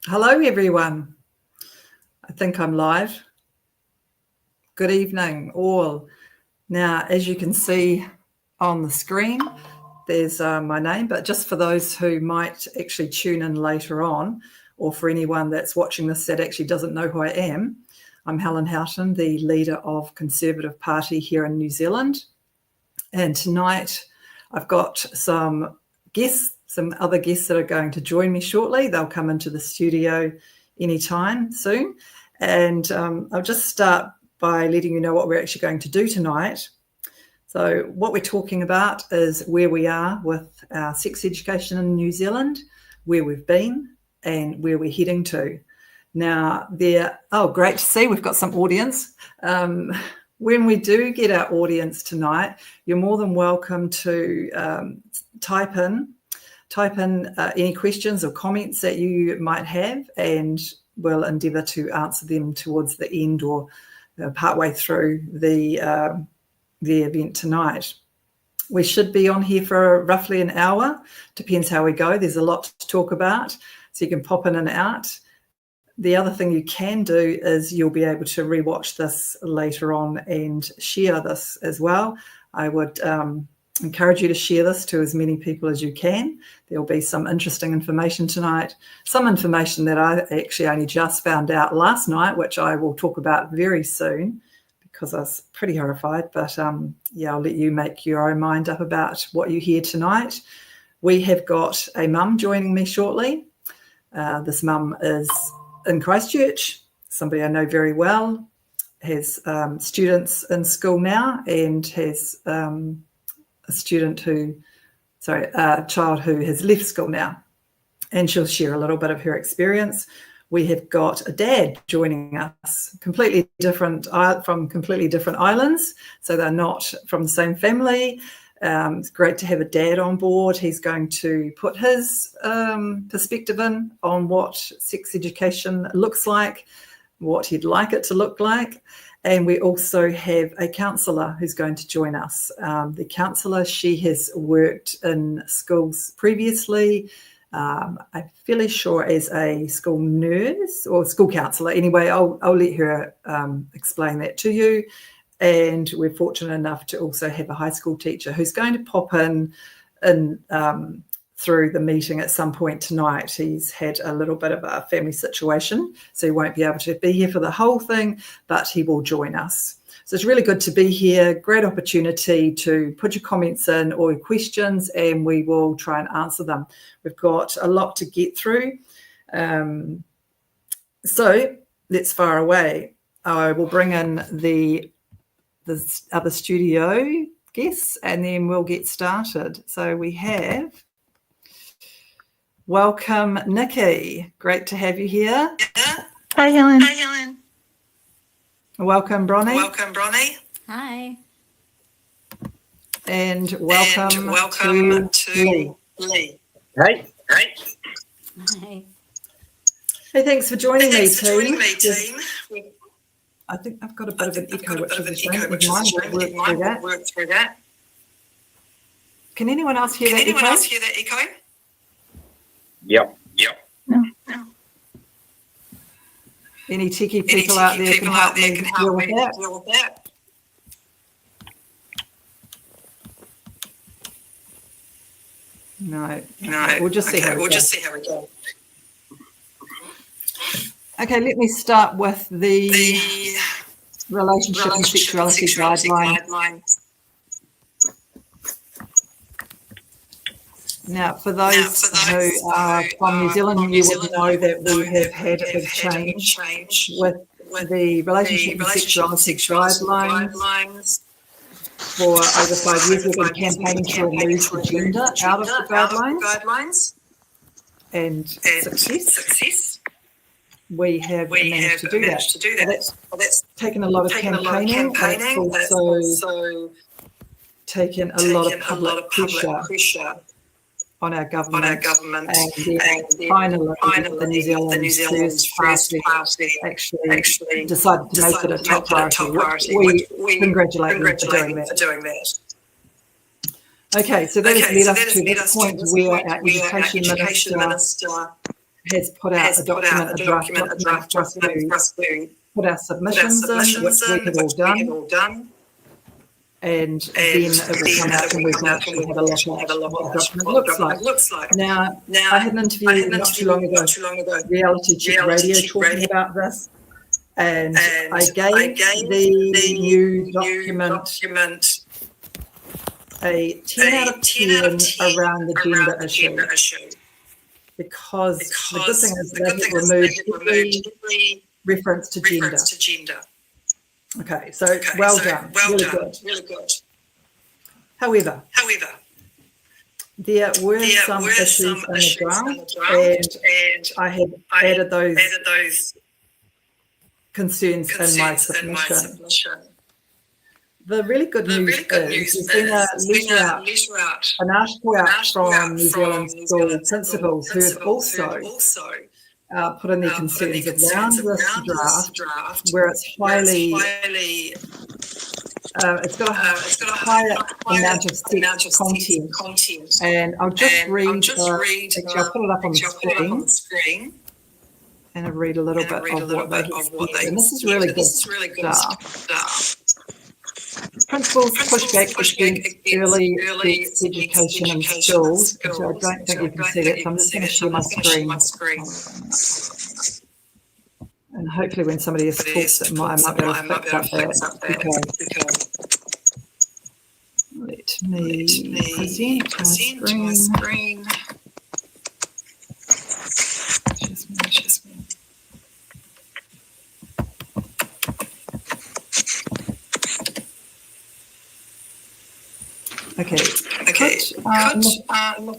Hello, everyone. I think I'm live. Good evening, all. Now, as you can see on the screen, there's my name, but just for those who might actually tune in later on, or for anyone that's watching this that actually doesn't know who I am, I'm Helen Houghton, the leader of Conservative Party here in New Zealand. And tonight I've got some other guests that are going to join me shortly. They'll come into the studio anytime soon. And I'll just start by letting you know what we're actually going to do tonight. So what we're talking about is where we are with our sex education in New Zealand, where we've been and where we're heading to. Now, great to see we've got some audience. When we do get our audience tonight, you're more than welcome to type in any questions or comments that you might have, and we'll endeavour to answer them towards the end or partway through the event tonight. We should be on here for roughly an hour. Depends how we go. There's a lot to talk about, so you can pop in and out. The other thing you can do is you'll be able to rewatch this later on and share this as well. I would encourage you to share this to as many people as you can. There'll be some interesting information tonight, some information that I actually only just found out last night, which I will talk about very soon because I was pretty horrified. But I'll let you make your own mind up about what you hear tonight. We have got a mum joining me shortly. This mum is in Christchurch, somebody I know very well, has students in school now, and has a child who has left school now, and she'll share a little bit of her experience. We have got a dad joining us, from completely different islands, so they're not from the same family. It's great to have a dad on board. He's going to put his perspective in on what sex education looks like, what he'd like it to look like. And we also have a counsellor who's going to join us. The counsellor, she has worked in schools previously, I'm fairly sure as a school nurse or school counsellor. Anyway, I'll let her explain that to you. And we're fortunate enough to also have a high school teacher who's going to pop in through the meeting at some point tonight. He's had a little bit of a family situation, so he won't be able to be here for the whole thing, but he will join us. So it's really good to be here. Great opportunity to put your comments in or your questions, and we will try and answer them. We've got a lot to get through. So let's fire away. I will bring in the other studio guests, and then we'll get started. So we have, welcome Nikki. Great to have you here. Hi, Helen. Hi, Helen. Welcome, Bronnie. Welcome, Bronnie. Hi. And welcome to Lee. Hey. Hi. Hey, thanks for joining me, Thanks for joining me, team. I think I've got a bit of an echo, which is a shame. We'll work through that. Can anyone else hear that echo? Yep. No. Any techie people out there can help me deal with that? No. We'll just see how we go. Okay, let me start with the relationship and sexuality guideline. Now, for those who are from New Zealand, you would know that we have had a big change with the relationship and sexuality guidelines. For over 5 years, we've been campaigning to remove the gender out of the guidelines and success. We have managed to do that. That's taken a lot of campaigning, and it's also taken a lot of public pressure on our government, and finally the New Zealand First Party actually decided to make it a top priority. We congratulate them for doing that. Okay, so that has led us to this point where our Education Minister has put out a document, a draft document for us to put our submissions in, which we have all done. And then it will come out and we can actually have a look at what the document looks like. Now, I had an interview not too long ago, Reality Check Radio, talking about this, and I gave the new document a 10 out of 10 around the gender issue, because the good thing is they have removed every reference to gender. Okay, so well done, really good. However, there were some issues in the draft, and I had added those concerns in my submission. The really good news is there's been an article out from New Zealand school principals who have also put in their concerns around this draft, where it's highly, it's got a higher amount of sex content. And I'll just read, actually I'll put it up on the screen, and I'll read a little bit of what they have said. And this is really good stuff. Principals push back against early sex education in schools, which I don't think you can see that, so I'm just going to share my screen. And hopefully when somebody else talks, I might be able to fix up that. Let me present my screen. Just me. Okay.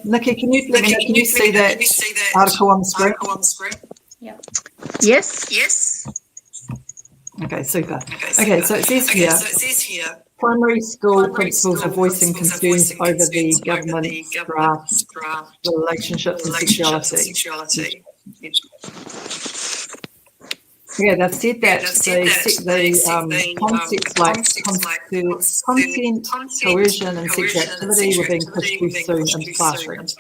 Nikki, can you see that article on the screen? Yeah. Yes. Okay, super. Okay, so it says here, primary school principals are voicing concerns over the government's draft relationships and sexuality. Yeah, they've said that the concepts like consent, coercion and sexual activity were being pushed too soon into classrooms.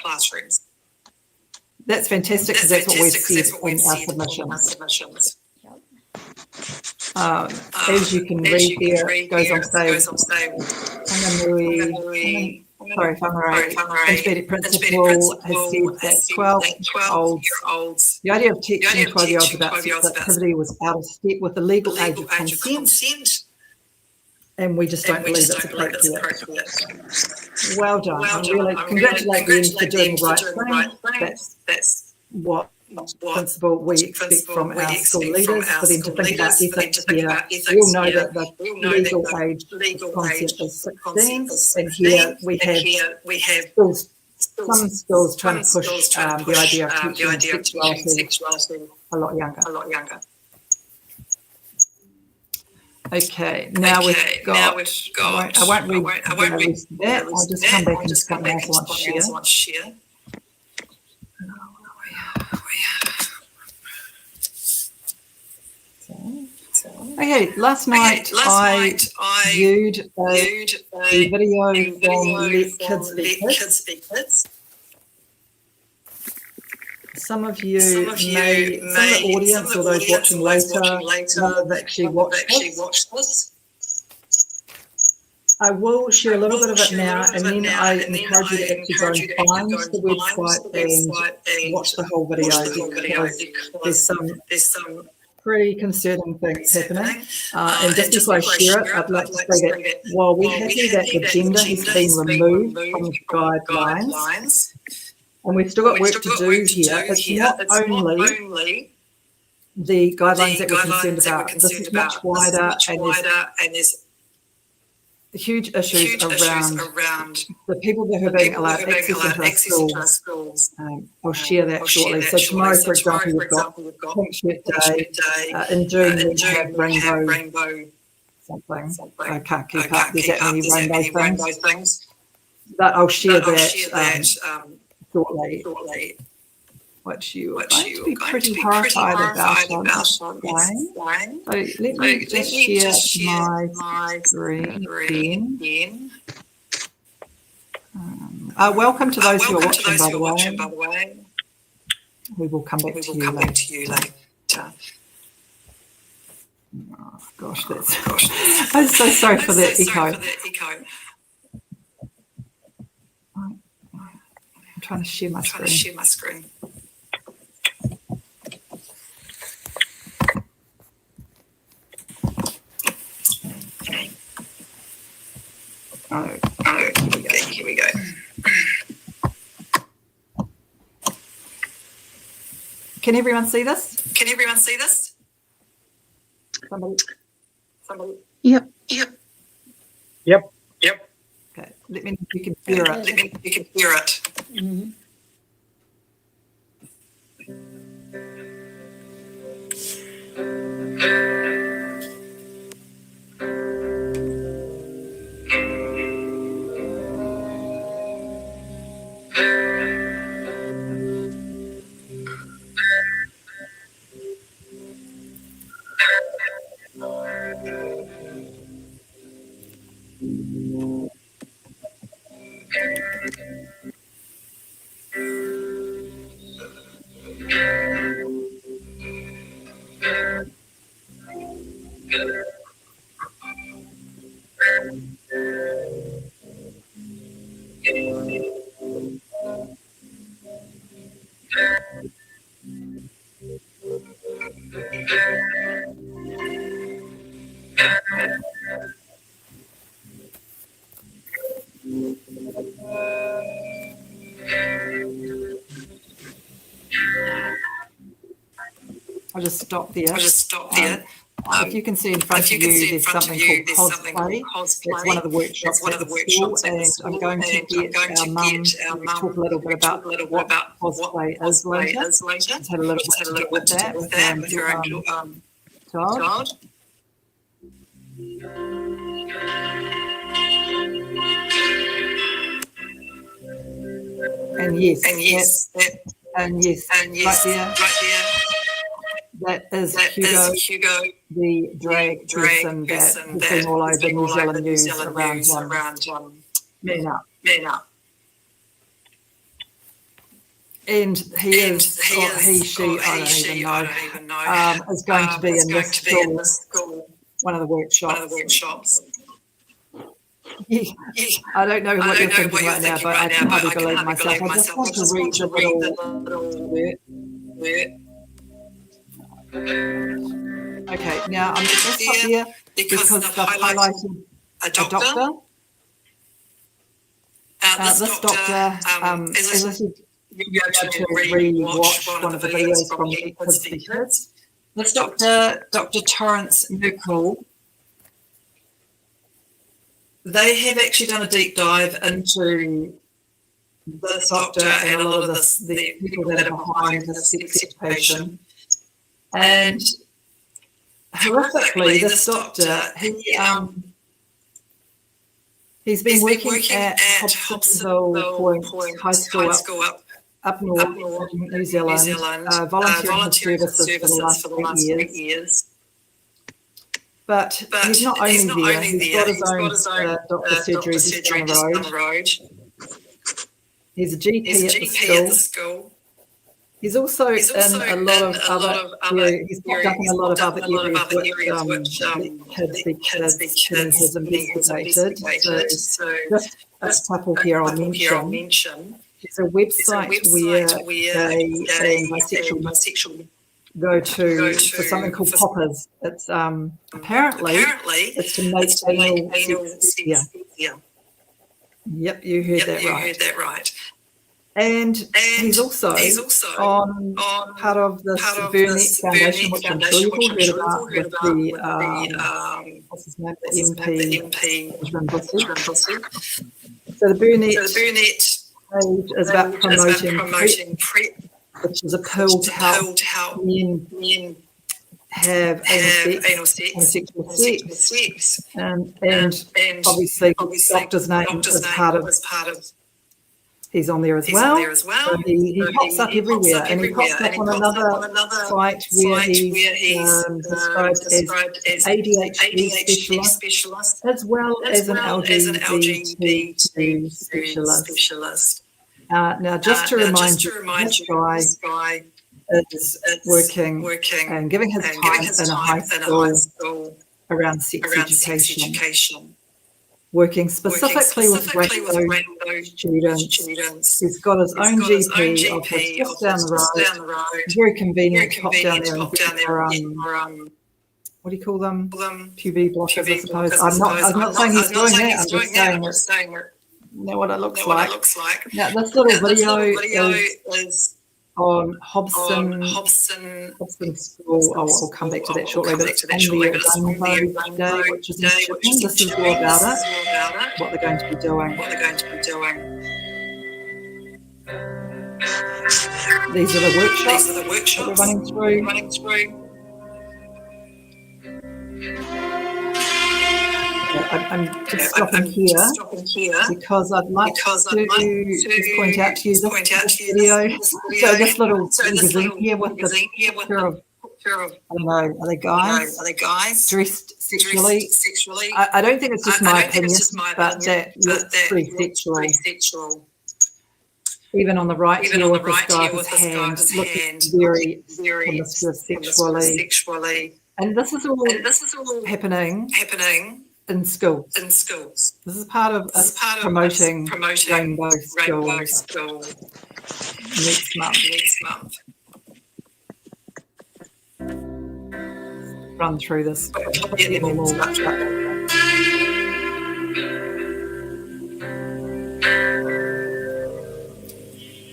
That's fantastic, because that's what we've said in our submissions. As you can read there, it goes on to say, intermediate principal has said that 12-year-olds, the idea of teaching 12-year-olds about sex activity was out of step with the legal age of consent, and we just don't believe it's appropriate. Well done. I really congratulate them for doing the right thing. That's what principle we expect from our school leaders, for them to think about ethics here. We all know that the legal age of consent is 16, and here we have some schools trying to push the idea of teaching sexuality a lot younger. Okay, now we've got, I won't read the rest of that. I'll just come back and something else I want to share. Okay, last night I viewed a video from Let Kids Be Kids. Some of you some of the audience or those watching later have actually watched this. I will share a little bit of it now, and then I encourage you to actually go and find the website and watch the whole video, because there's some pretty concerning things happening. And just before I share it, I'd like to say that while we're happy that the gender has been removed from the guidelines, and we've still got work to do here, it's not only the guidelines that we're concerned about. This is much wider, and there's huge issues around the people that are being allowed access into our schools. I'll share that shortly. So tomorrow, for example, we've got Pink Shirt Day. In June, we have rainbow something. I can't keep up. There's that many rainbow things. But I'll share that shortly, which you are going to be pretty horrified about on explain. So let me just share my screen again. Welcome to those who are watching, by the way. We will come back to you later. Oh, gosh, I'm so sorry for the echo. I'm trying to share my screen. Okay, here we go. Can everyone see this? Somebody? Yep. Yep. Okay, let me know if you can hear it. Mhm. I'll just stop there. If you can see in front of you, there's something called cosplay. It's one of the workshops at the school, and I'm going to get our mum to talk a little bit about what cosplay is later. She's had a little bit to do with that with her own child. And yes, right there. That is Hugo, the drag person that has been all over New Zealand news around Men Up. And he is, or she, I don't even know, is going to be in this school, one of the workshops. I don't know what you're thinking right now, but I can hardly believe myself. I just want to read the little word. Okay, now I'm just up here because I've highlighted a doctor. This doctor, as I said, you'll be able to re-watch one of the videos from Kids Be Kids. This doctor, Dr. Torrance Merkel, they have actually done a deep dive into this doctor and a lot of the people that are behind the sex education. And horrifically, this doctor, he's been working at Hobsonville Point High School up north in New Zealand, volunteering his services for the last 8 years. But he's not only there, he's got his own doctor surgery just down the road. He's a GP at the school. He's also in a lot of other areas. He's popped up in a lot of other areas which Kids Be Kids has investigated. So just a couple here I'll mention. There's a website where they and bisexual go to for something called poppers. It's apparently it's to make anal sex easier. Yep, you heard that right. And he's also on part of this Burnett Foundation, which I'm sure you've all heard about, with the what's his name, the MP. So the Burnett page is about promoting PrEP, which is a pill to help men have anal sex, homosexual sex, and obviously the doctor's name is part of. He's on there as well. So he pops up everywhere, and he pops up on another site where he's described as ADHD specialist, as well as an LGBT specialist. Now, just to remind you, this guy is working and giving his time in a high school around sex education, working specifically with rainbow students. He's got his own GP office just down the road. Very convenient to pop down there and get what do you call them? Puberty blockers, I suppose. I'm not saying he's doing that. I'm just saying you know what it looks like. Now, this little video is on Hobson School. I'll come back to that shortly, but it's on the Rainbow Day, which is interesting. This is all about it, what they're going to be doing. These are the workshops that we're running through. I'm just stopping here because I'd like to just point out to you this video. So this little magazine here with the picture of, I don't know, are they guys dressed sexually? I don't think it's just my opinion, but that looks pretty sexual. Even on the right here with this guy with his hand, it looks very promiscuous sexually. And this is all happening in schools. This is part of us promoting Rainbow Schools next month. Run through this.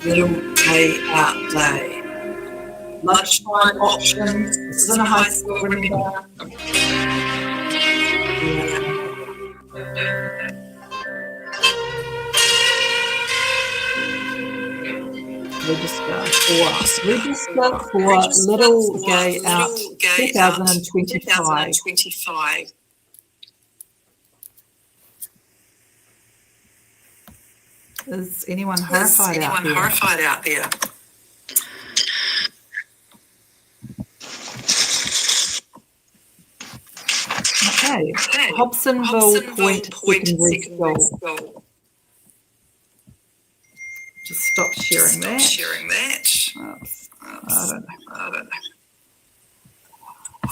Little day out day. Lunchtime options. This is in a high school, remember? Register for Little Gay Out 2025. Is anyone horrified out there? Okay, Hobsonville Point Secondary School. Just stop sharing that. Oops. I don't know.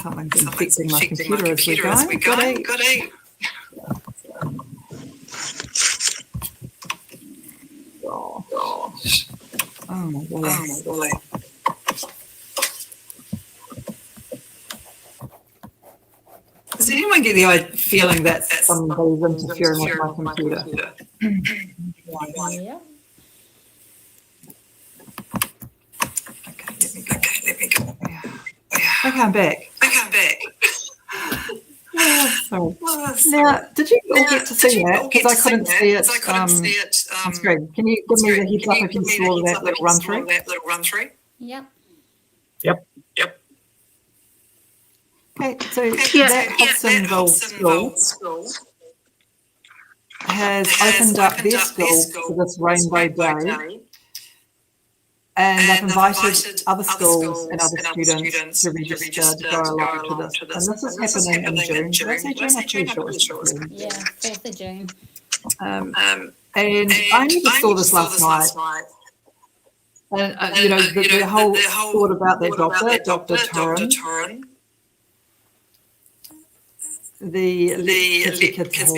Something's infecting my computer as we go. Goody. Gosh. Oh my golly. Does anyone get the feeling that somebody's interfering with my computer? Yeah. Okay, let me go. Okay, I'm back. Sorry. Now, did you all get to see that? Because I couldn't see it on screen. Can you give me the heads up if you saw that little run through? Yep. Okay, so that Hobsonville school has opened up their school for this Rainbow Day, and they've invited other schools and other students to register to go along to this. And this is happening in June. Did I say June? I'm pretty sure it's June. Yeah, 4th of June. And I only just saw this last night. And, you know, the whole thought about that Dr. Turin, the kids have done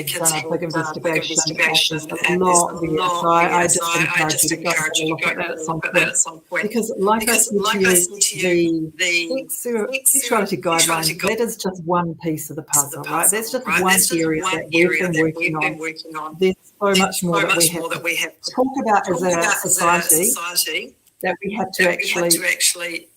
a big investigation. There's a lot there, so I just encourage you to go and look at that at some point. Because like I said to you, the sexuality guidelines, that is just one piece of the puzzle, right? That's just one area that we've been working on. There's so much more that we have to talk about as a society that we have to actually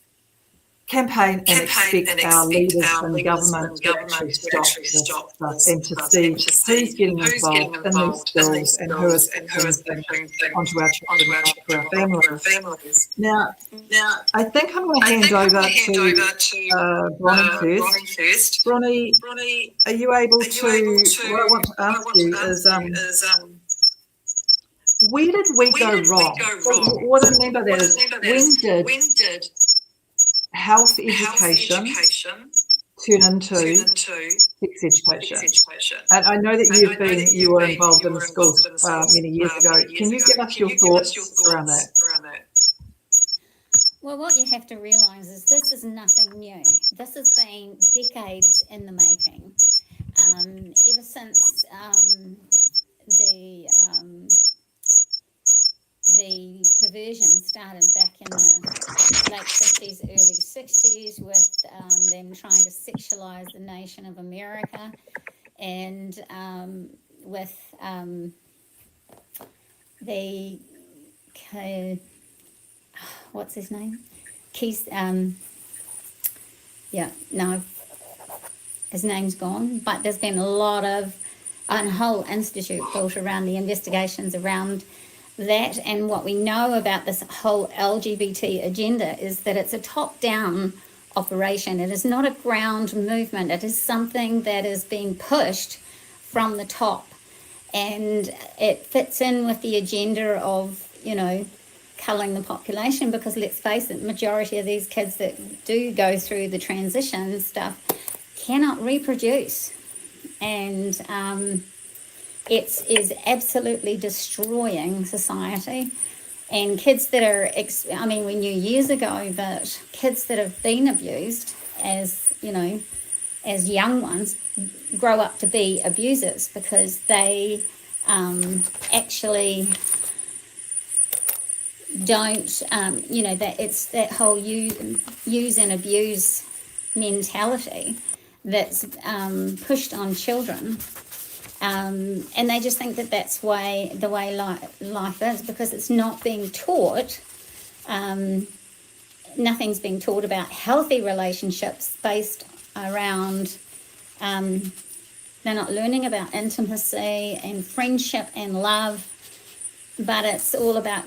campaign and expect our leaders and government to actually stop this stuff and to see who's getting involved in these schools and who is bringing things onto our children and our families. Now, I think I'm going to hand over to Bronnie first. Bronnie, are you able to, what I want to ask you is, where did we go wrong? What I mean by that is, when did health education turn into sex education? And I know that you were involved in the schools many years ago. Can you give us your thoughts around that? Well, what you have to realise is this is nothing new. This has been decades in the making. Ever since the perversion started back in the late 50s, early 60s, with them trying to sexualise the nation of America, and with the what's his name? Keith. His name's gone. But there's been a whole institute built around the investigations around that. And what we know about this whole LGBT agenda is that it's a top-down operation. It is not a ground movement. It is something that is being pushed from the top. And it fits in with the agenda of, culling the population, because let's face it, majority of these kids that do go through the transition stuff cannot reproduce. And it is absolutely destroying society. And kids that are, we knew years ago that kids that have been abused as young ones grow up to be abusers, because they actually don't, that it's that whole use and abuse mentality that's pushed on children. And they just think that that's the way life is, because it's not being taught. Nothing's being taught about healthy relationships based around, they're not learning about intimacy and friendship and love, but it's all about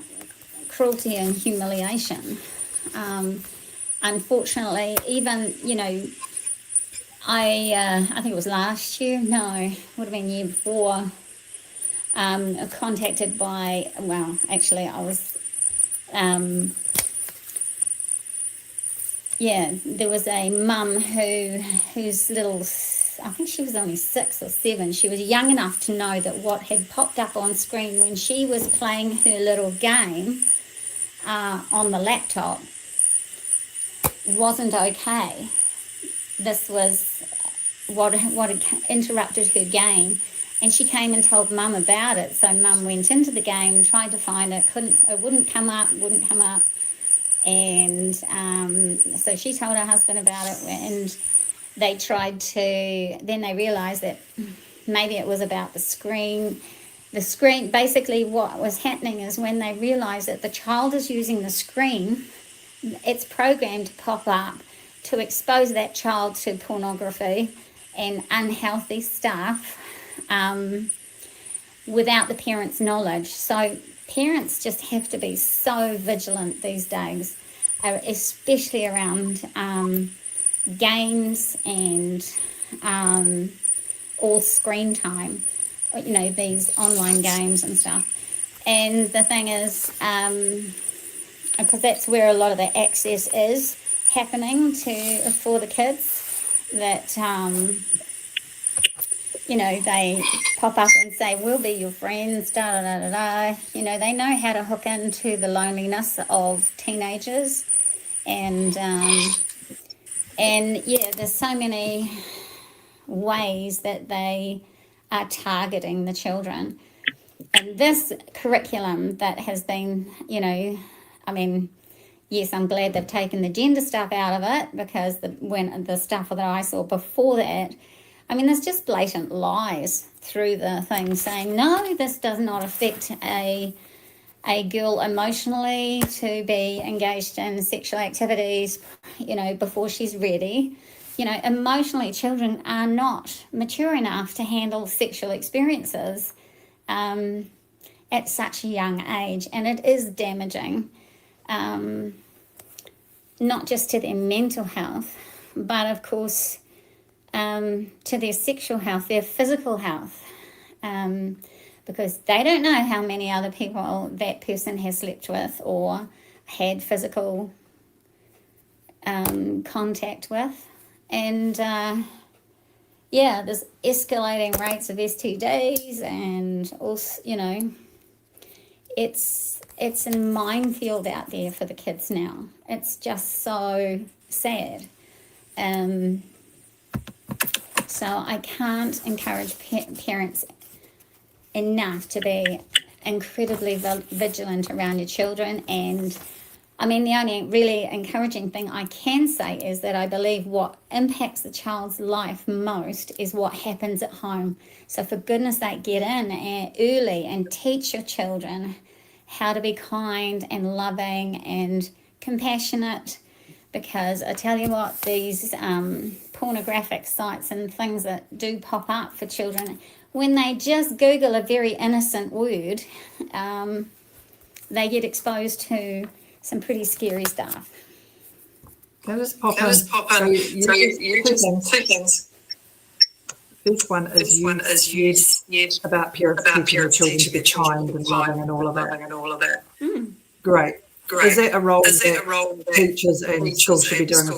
cruelty and humiliation. Unfortunately, even, I think it was last year, would have been year before, contacted by, I was, there was a mum whose little, I think she was only 6 or 7. She was young enough to know that what had popped up on screen when she was playing her little game on the laptop wasn't okay. This was what had interrupted her game, and she came and told Mum about it. So Mum went into the game, tried to find it, wouldn't come up, and so she told her husband about it, and they tried to, then they realised that maybe it was about the screen. Basically what was happening is when they realised that the child is using the screen, it's programmed to pop up to expose that child to pornography and unhealthy stuff without the parents' knowledge. So parents just have to be so vigilant these days, especially around games and all screen time, these online games and stuff. And the thing is, because that's where a lot of the access is happening for the kids, that they pop up and say, we'll be your friends, they know how to hook into the loneliness of teenagers. And there's so many ways that they are targeting the children. And this curriculum that has been, yes, I'm glad they've taken the gender stuff out of it, because when the stuff that I saw before that, there's just blatant lies through the thing saying, no, this does not affect a girl emotionally to be engaged in sexual activities, before she's ready. Emotionally, children are not mature enough to handle sexual experiences at such a young age, and it is damaging, not just to their mental health, but of course to their sexual health, their physical health, because they don't know how many other people that person has slept with or had physical contact with. And there's escalating rates of STDs and also, it's a minefield out there for the kids now. It's just so sad. So I can't encourage parents enough to be incredibly vigilant around your children. And I mean, the only really encouraging thing I can say is that I believe what impacts the child's life most is what happens at home. So for goodness sake, get in early and teach your children how to be kind and loving and compassionate, because I tell you what, these pornographic sites and things that do pop up for children, when they just Google a very innocent word, they get exposed to some pretty scary stuff. Can I just pop Can I in? just pop in? So you Two two things. things. This one is you said about parents teaching their children to be kind and loving and all of that. Great. Is that a role that teachers and schools should be doing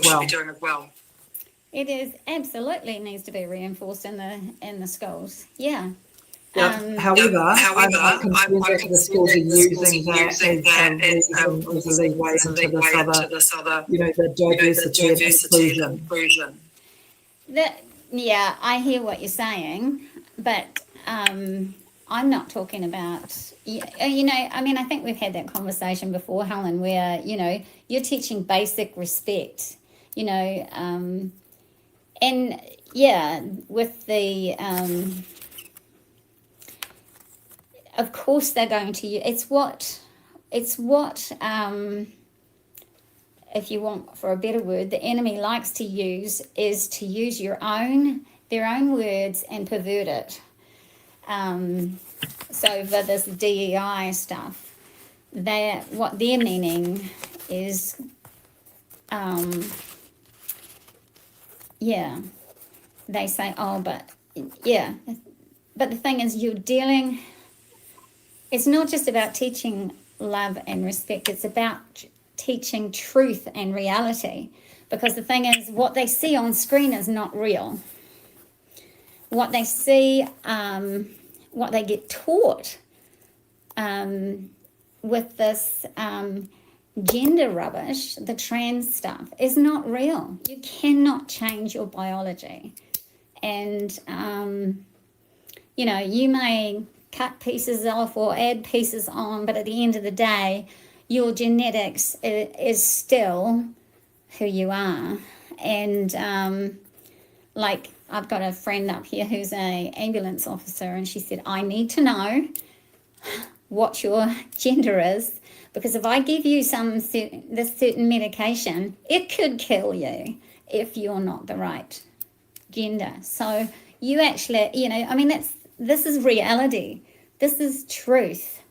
as well? It is absolutely needs to be reinforced in the schools. Yeah. However, I'm concerned that the schools are using that as a leeway into this other, the diversity and inclusion. Yeah, I hear what you're saying, but I'm not talking about, I mean, I think we've had that conversation before, Helen, where, you're teaching basic respect, and yeah, with the, of course they're going to, it's what, if you want for a better word, the enemy likes to use, is to use their own words and pervert it. So for this DEI stuff, what their meaning is, they say, but the thing is, it's not just about teaching love and respect, it's about teaching truth and reality, because the thing is, what they see on screen is not real. What they see, what they get taught with this gender rubbish, the trans stuff, is not real. You cannot change your biology. And, you may cut pieces off or add pieces on, but at the end of the day, your genetics is still who you are. And like, I've got a friend up here who's an ambulance officer, and she said, I need to know what your gender is, because if I give you this certain medication, it could kill you if you're not the right gender. So you actually, this is reality. This is truth.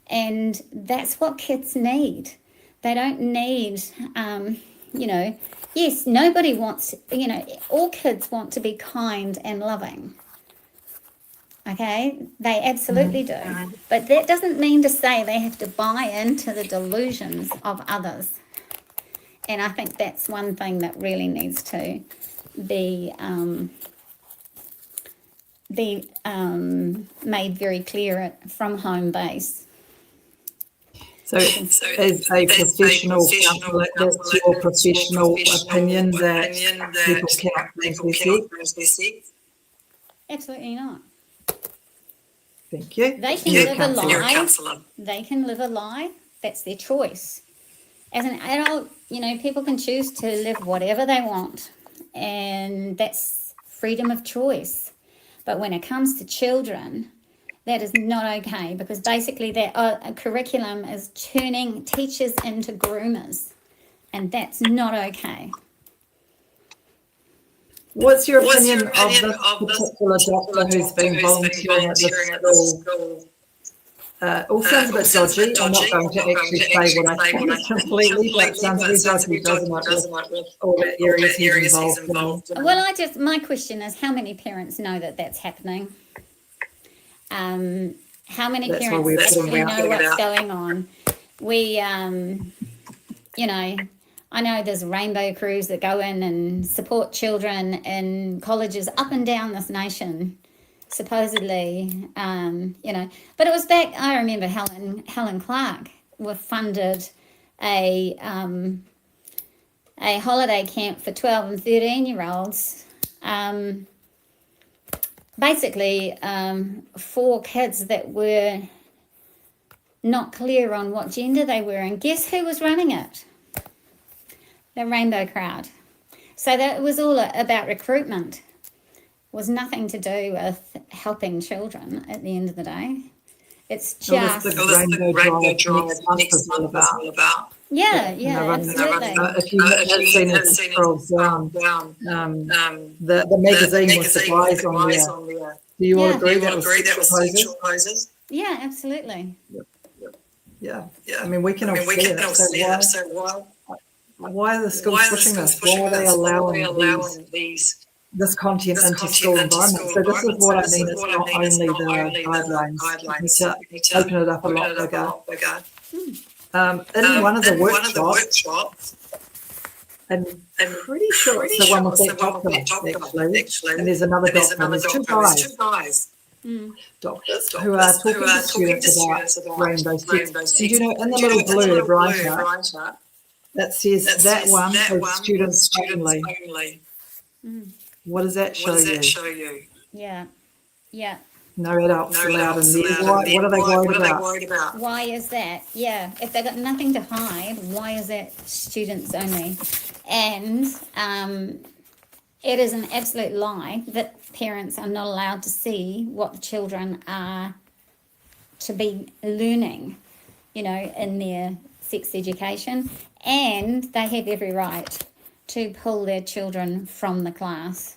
And that's what kids need. They don't need, yes, nobody wants, all kids want to be kind and loving. Okay, they absolutely do. But that doesn't mean to say they have to buy into the delusions of others. And I think that's one thing that really needs to be made very clear from home base. So as a professional counsellor, that's your professional opinion that people cannot prove their sex? Absolutely not. Thank you. They can live a lie. They can live a lie. That's their choice. As an adult, people can choose to live whatever they want, and that's freedom of choice. But when it comes to children, that is not okay, because basically that curriculum is turning teachers into groomers, and that's not okay. What's your opinion of this particular doctor who's been volunteering at this school? All sounds a bit dodgy. I'm not going to actually say what I think completely, but it sounds very dodgy, doesn't it, with all the areas he's involved in? Well, my question is, how many parents know that that's happening? How many parents actually know what's going on? We, I know there's rainbow crews that go in and support children in colleges up and down this nation. supposedly, but it was back. I remember Helen Clark funded a holiday camp for 12 and 13-year-olds. Basically, for kids that were not clear on what gender they were, and guess who was running it? The Rainbow Crowd. So that was all about recruitment. It was nothing to do with helping children at the end of the day. It's just the Rainbow Drive next month is all about. Yeah, absolutely. absolutely. If you have seen it, scroll down. The magazine was the guys on there. Do you all agree that was sexual poses? Yeah, absolutely. Yeah. I mean, we can all see it. So why are the schools pushing this? Why are they allowing this content into school environment? So this is what I mean. It's not only the guidelines. We need to open it up a lot bigger. In one of the workshops, I'm pretty sure it's the one with that doctor, actually. And there's another doctor. There's two guys. Doctors who are talking to students about rainbow sex. And you know, in the little blue writer, that says that one for students only. What does that show you? Yeah. No adults allowed in there. What are they worried about? Why is that? Yeah, if they've got nothing to hide, why is that students only? And it is an absolute lie that parents are not allowed to see what the children are to be learning, in their sex education. And they have every right to pull their children from the class.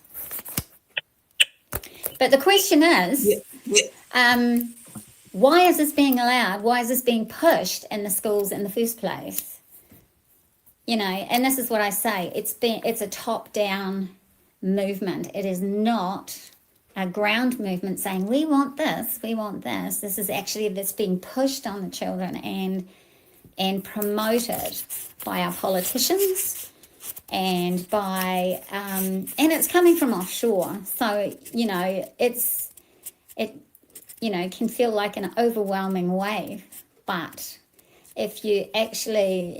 But the question is, why is this being allowed? Why is this being pushed in the schools in the first place? And this is what I say. It's a top-down movement. It is not a ground movement saying, we want this. This is actually that's being pushed on the children and promoted by our politicians and by and it's coming from offshore, so it can feel like an overwhelming wave. But if you actually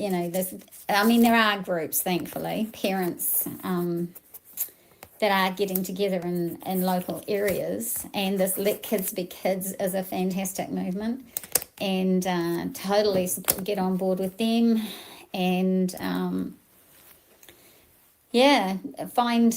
there are groups, thankfully, parents that are getting together in local areas, and this Let Kids Be Kids is a fantastic movement, and totally get on board with them, and find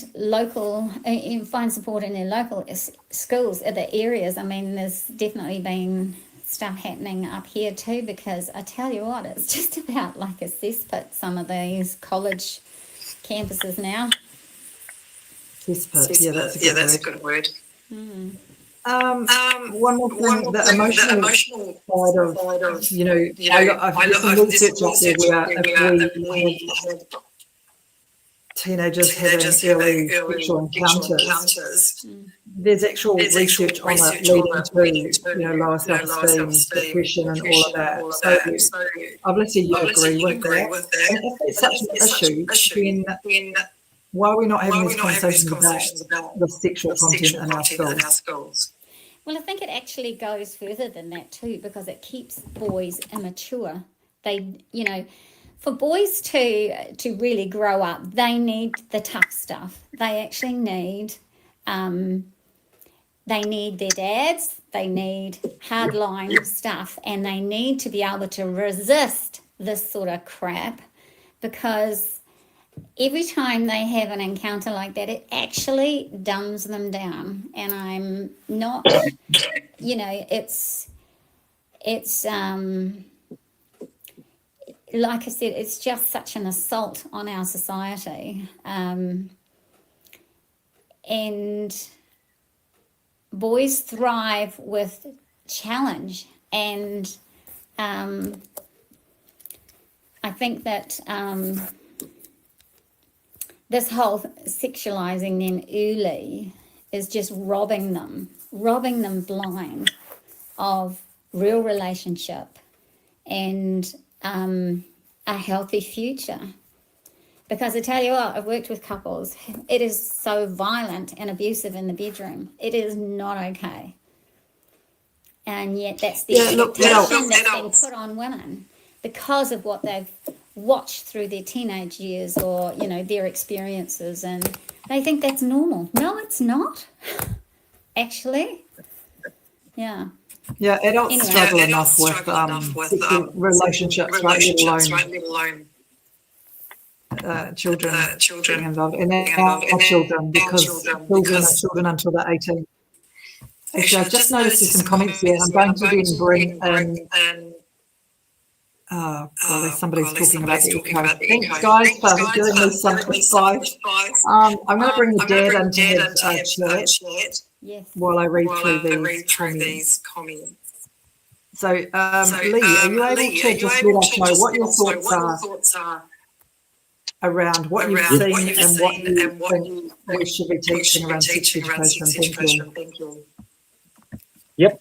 support in their local schools at the areas. I mean, there's definitely been stuff happening up here too, because I tell you what, it's just about like a cesspit, some of these college campuses now. Cesspit, that's a good word. Mm. One more thing, the emotional side of, I've got some research out there where if we have teenagers having early sexual encounters, there's actual research on it leading to lower self-esteem, depression and all of that. So obviously you agree with that. And if it's such an issue, then why are we not having these conversations about the sexual content in our schools? Well, I think it actually goes further than that too, because it keeps boys immature. They, for boys to really grow up, they need the tough stuff. They actually need, their dads. They need hardline stuff, and they need to be able to resist this sort of crap, because every time they have an encounter like that, it actually dumbs them down. And I'm not, it's like I said, it's just such an assault on our society. And boys thrive with challenge. And I think that this whole sexualizing them early is just robbing them blind of real relationship and a healthy future. Because I tell you what, I've worked with couples. It is so violent and abusive in the bedroom. It is not okay. And yet that's the expectation that's being put on women because of what they've watched through their teenage years or, you know, their experiences, and they think that's normal. No, it's not. Actually. Yeah. Yeah, adults Anyway. struggle enough with relationships, right, let alone children getting involved. And our children, because children are children until they're 18. Actually, I've just noticed there's some comments here. I'm going to then bring in... Oh, golly, somebody's talking about the echo. Thanks, guys, for giving me some advice. I'm going to bring the dad into his chat while I read through these comments. So, Lee, are you able to just let us know what your thoughts are around what you've seen and what you think we should be teaching around sex education? Thank you. Yep.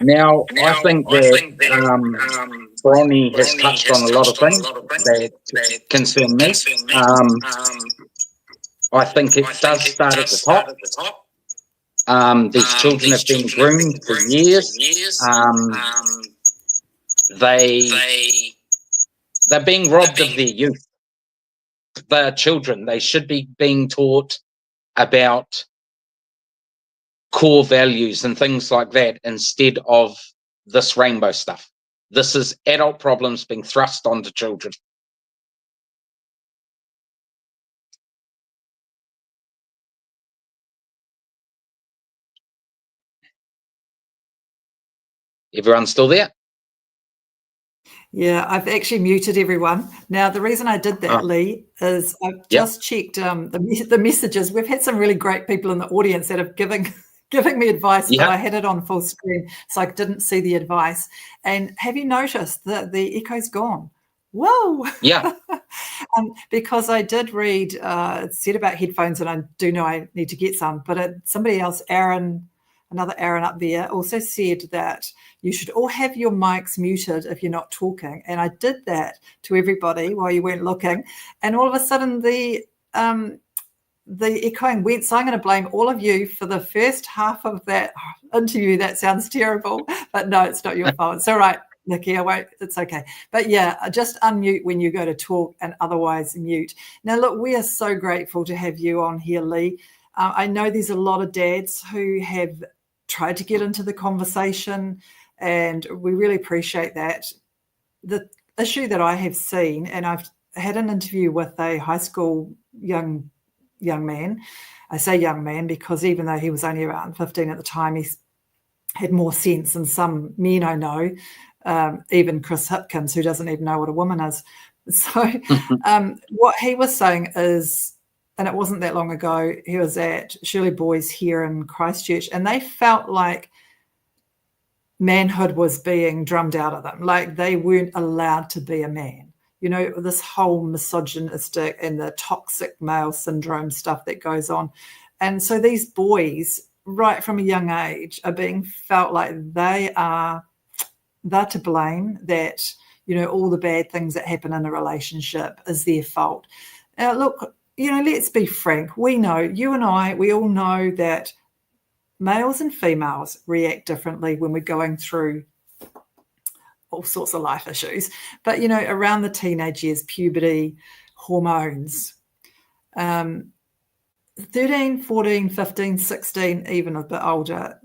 Now, I think that Bronnie has touched on a lot of things that concern me. I think it does start at the top. These children have been groomed for years. They're being robbed of their youth. They're children. They should be being taught about core values and things like that instead of this rainbow stuff. This is adult problems being thrust onto children. Everyone still there? Yeah, I've actually muted everyone. Now, the reason I did that, Lee, is I've just checked the messages. We've had some really great people in the audience that have giving me advice, but I had it on full screen, so I didn't see the advice. And have you noticed that the echo's gone? Whoa! Yeah. Because I did read, it said about headphones, and I do know I need to get some, but somebody else, another Aaron up there, also said that you should all have your mics muted if you're not talking. And I did that to everybody while you weren't looking. And all of a sudden the echoing went. So I'm going to blame all of you for the first half of that interview. That sounds terrible, but no, it's not your fault. It's all right, Nikki, I won't, it's okay. But yeah, just unmute when you go to talk and otherwise mute. Now, look, we are so grateful to have you on here, Lee. I know there's a lot of dads who have tried to get into the conversation, and we really appreciate that. The issue that I have seen, and I've had an interview with a high school young man. I say young man because even though he was only around 15 at the time, he had more sense than some men I know, even Chris Hipkins, who doesn't even know what a woman is. So what he was saying is, and it wasn't that long ago, he was at Shirley Boys here in Christchurch, and they felt like manhood was being drummed out of them, like they weren't allowed to be a man. You know, this whole misogynistic and the toxic male syndrome stuff that goes on. And so these boys, right from a young age, are being felt like they're to blame, that, you know, all the bad things that happen in a relationship is their fault. Now, look, you know, let's be frank. We know, you and I, we all know that males and females react differently when we're going through all sorts of life issues. But, you know, around the teenage years, puberty, hormones, 13, 14, 15, 16, even a bit older,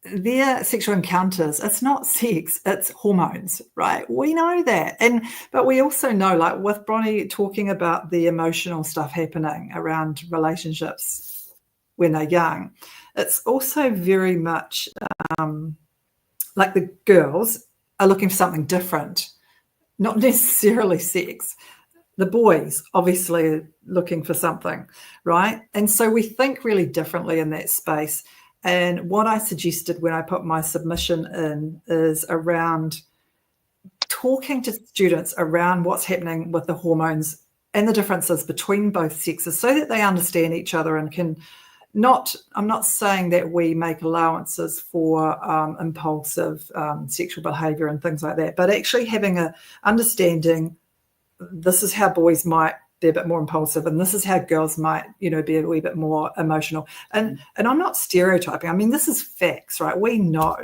their sexual encounters, it's not sex, it's hormones, right? We know that. But we also know, like with Bronnie talking about the emotional stuff happening around relationships when they're young, it's also very much like the girls are looking for something different, not necessarily sex. The boys obviously are looking for something, right? And so we think really differently in that space. And what I suggested when I put my submission in is around talking to students around what's happening with the hormones and the differences between both sexes so that they understand each other and can I'm not saying that we make allowances for impulsive sexual behavior and things like that, but actually having a understanding this is how boys might be a bit more impulsive, and this is how girls might, be a wee bit more emotional. And I'm not stereotyping. I mean, this is facts, right? We know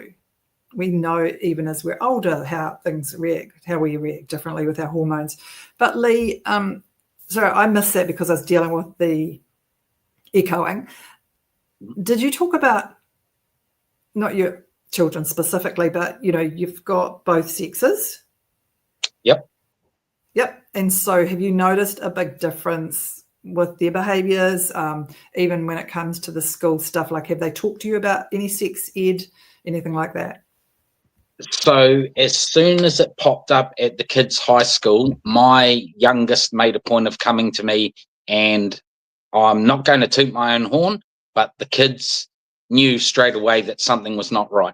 even as we're older how we react differently with our hormones. But Lee, sorry, I missed that because I was dealing with the echoing. Did you talk about, not your children specifically, but you've got both sexes? Yep. And so have you noticed a big difference with their behaviours, even when it comes to the school stuff? Like, have they talked to you about any sex ed, anything like that? So as soon as it popped up at the kids' high school, my youngest made a point of coming to me, and I'm not going to toot my own horn, but the kids knew straight away that something was not right,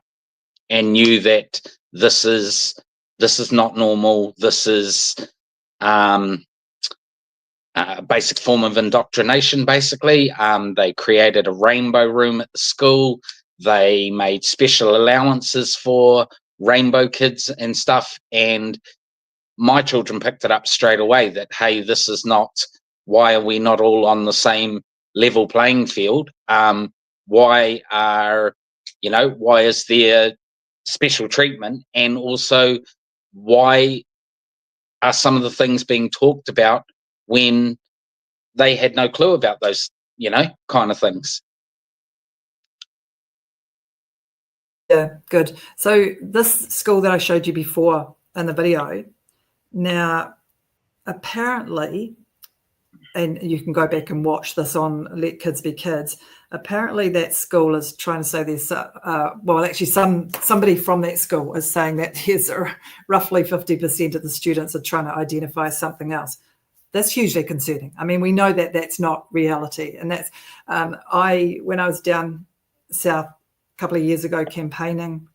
and knew that this is not normal. This is a basic form of indoctrination, basically. They created a rainbow room at the school. They made special allowances for rainbow kids and stuff. And my children picked it up straight away that, hey, this is not, why are we not all on the same level playing field? Why is there special treatment? And also, why are some of the things being talked about when they had no clue about those, kind of things? Yeah, good. So this school that I showed you before in the video, now apparently, and you can go back and watch this on Let Kids Be Kids, apparently that school is trying to say there's, somebody from that school is saying that there's roughly 50% of the students are trying to identify something else. That's hugely concerning. I mean, we know that that's not reality. And that's, when I was down south a couple of years ago campaigning,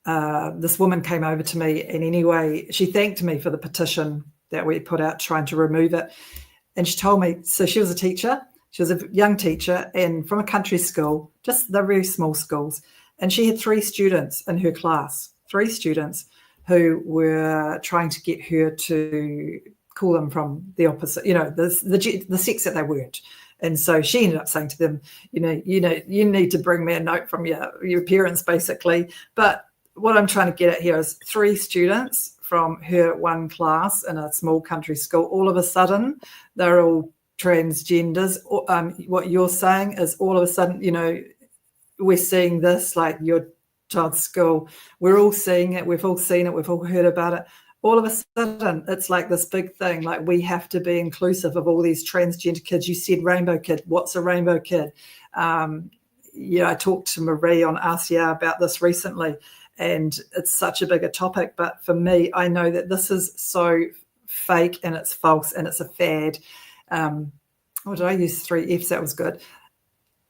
this woman came over to me, and anyway, she thanked me for the petition that we put out trying to remove it. And she told me, so she was a teacher. She was a young teacher and from a country school, just the very small schools. And she had 3 students in her class, 3 students who were trying to get her to call them from the opposite, the sex that they weren't. And so she ended up saying to them, you need to bring me a note from your parents, basically. But what I'm trying to get at here is 3 students from her one class in a small country school, all of a sudden, they're all transgenders. What you're saying is all of a sudden, we're seeing this, like your child's school. We're all seeing it. We've all seen it. We've all heard about it. All of a sudden, it's like this big thing, like we have to be inclusive of all these transgender kids. You said rainbow kid. What's a rainbow kid? I talked to Marie on RCR about this recently, and it's such a bigger topic. But for me, I know that this is so fake and it's false and it's a fad. Did I use 3 Fs? That was good.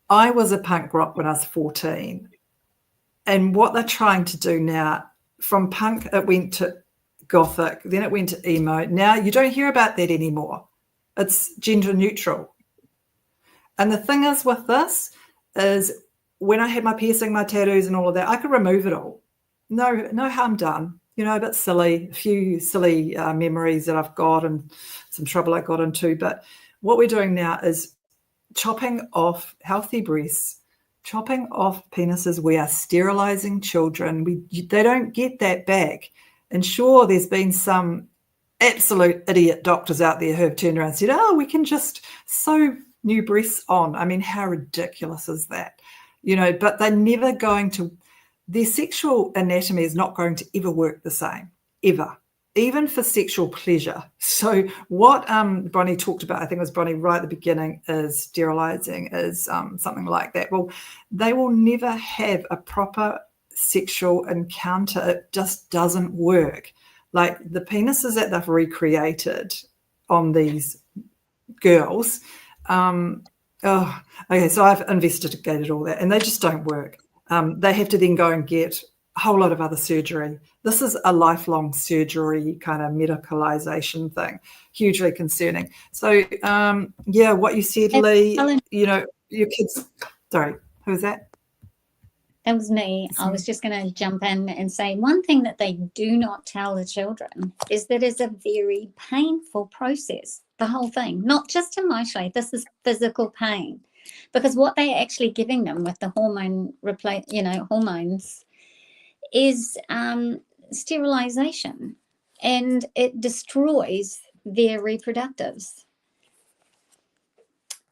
I was a punk rock when I was 14. And what they're trying to do now, from punk, it went to gothic, then it went to emo. Now you don't hear about that anymore. It's gender neutral. And the thing is with this is when I had my piercing, my tattoos and all of that, I could remove it all. No harm done. A bit silly, a few silly memories that I've got and some trouble I got into. But what we're doing now is chopping off healthy breasts, chopping off penises. We are sterilizing children. They don't get that back. And sure, there's been some absolute idiot doctors out there who have turned around and said, oh, we can just sew new breasts on. I mean, how ridiculous is that? But they're never going to, their sexual anatomy is not going to ever work the same, ever, even for sexual pleasure. So what Bronnie talked about, I think it was Bronnie right at the beginning, is sterilizing, is something like that. Well, they will never have a proper sexual encounter. It just doesn't work. Like the penises that they've recreated on these girls, okay, so I've investigated all that and they just don't work. They have to then go and get a whole lot of other surgery. This is a lifelong surgery kind of medicalization thing, hugely concerning. So what you said, Lee, your kids, sorry, who was that? That was me. I was just going to jump in and say one thing that they do not tell the children is that it's a very painful process, the whole thing, not just emotionally. This is physical pain, because what they're actually giving them with the hormones is sterilization, and it destroys their reproductives.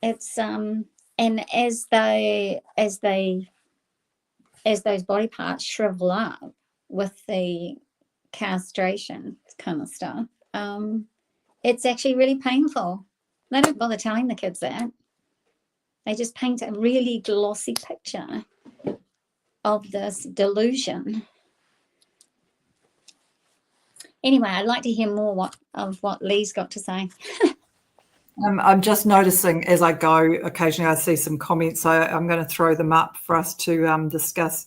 It's and as those body parts shrivel up with the castration kind of stuff, it's actually really painful. They don't bother telling the kids that. They just paint a really glossy picture of this delusion. Anyway, I'd like to hear more of what Lee's got to say. I'm just noticing as I go, occasionally I see some comments, so I'm going to throw them up for us to discuss.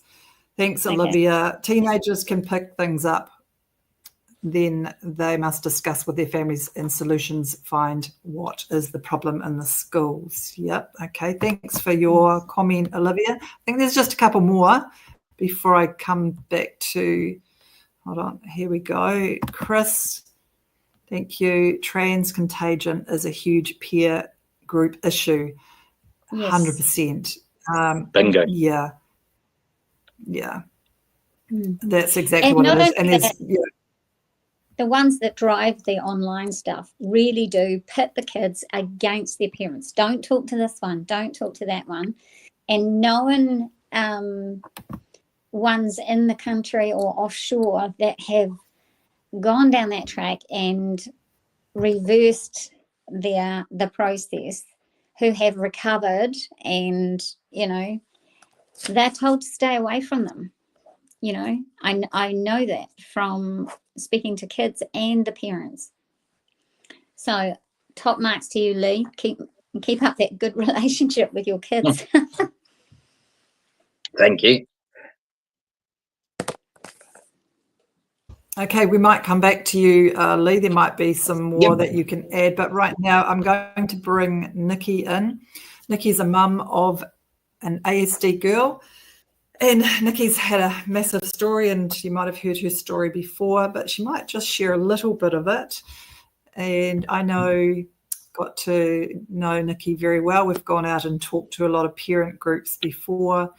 Thanks, Olivia. Teenagers can pick things up. Then they must discuss with their families and solutions, find what is the problem in the schools. Yep. Okay. Thanks for your comment, Olivia. I think there's just a couple more before I come back to, hold on, here we go. Chris, thank you. Trans contagion is a huge peer group issue. Yes. 100%. Bingo. Yeah. That's exactly what it is. And there's the ones that drive the online stuff really do pit the kids against their parents. Don't talk to this one. Don't talk to that one. And knowing ones in the country or offshore that have gone down that track and reversed the process, who have recovered, and they're told to stay away from them. I know that from speaking to kids and the parents. So top marks to you, Lee. Keep up that good relationship with your kids. Thank you. Okay, we might come back to you, Lee. There might be some more that you can add, but right now I'm going to bring Nikki in. Nikki's a mum of an ASD girl, and Nikki's had a massive story, and you might have heard her story before, but she might just share a little bit of it. And I got to know Nikki very well. We've gone out and talked to a lot of parent groups before,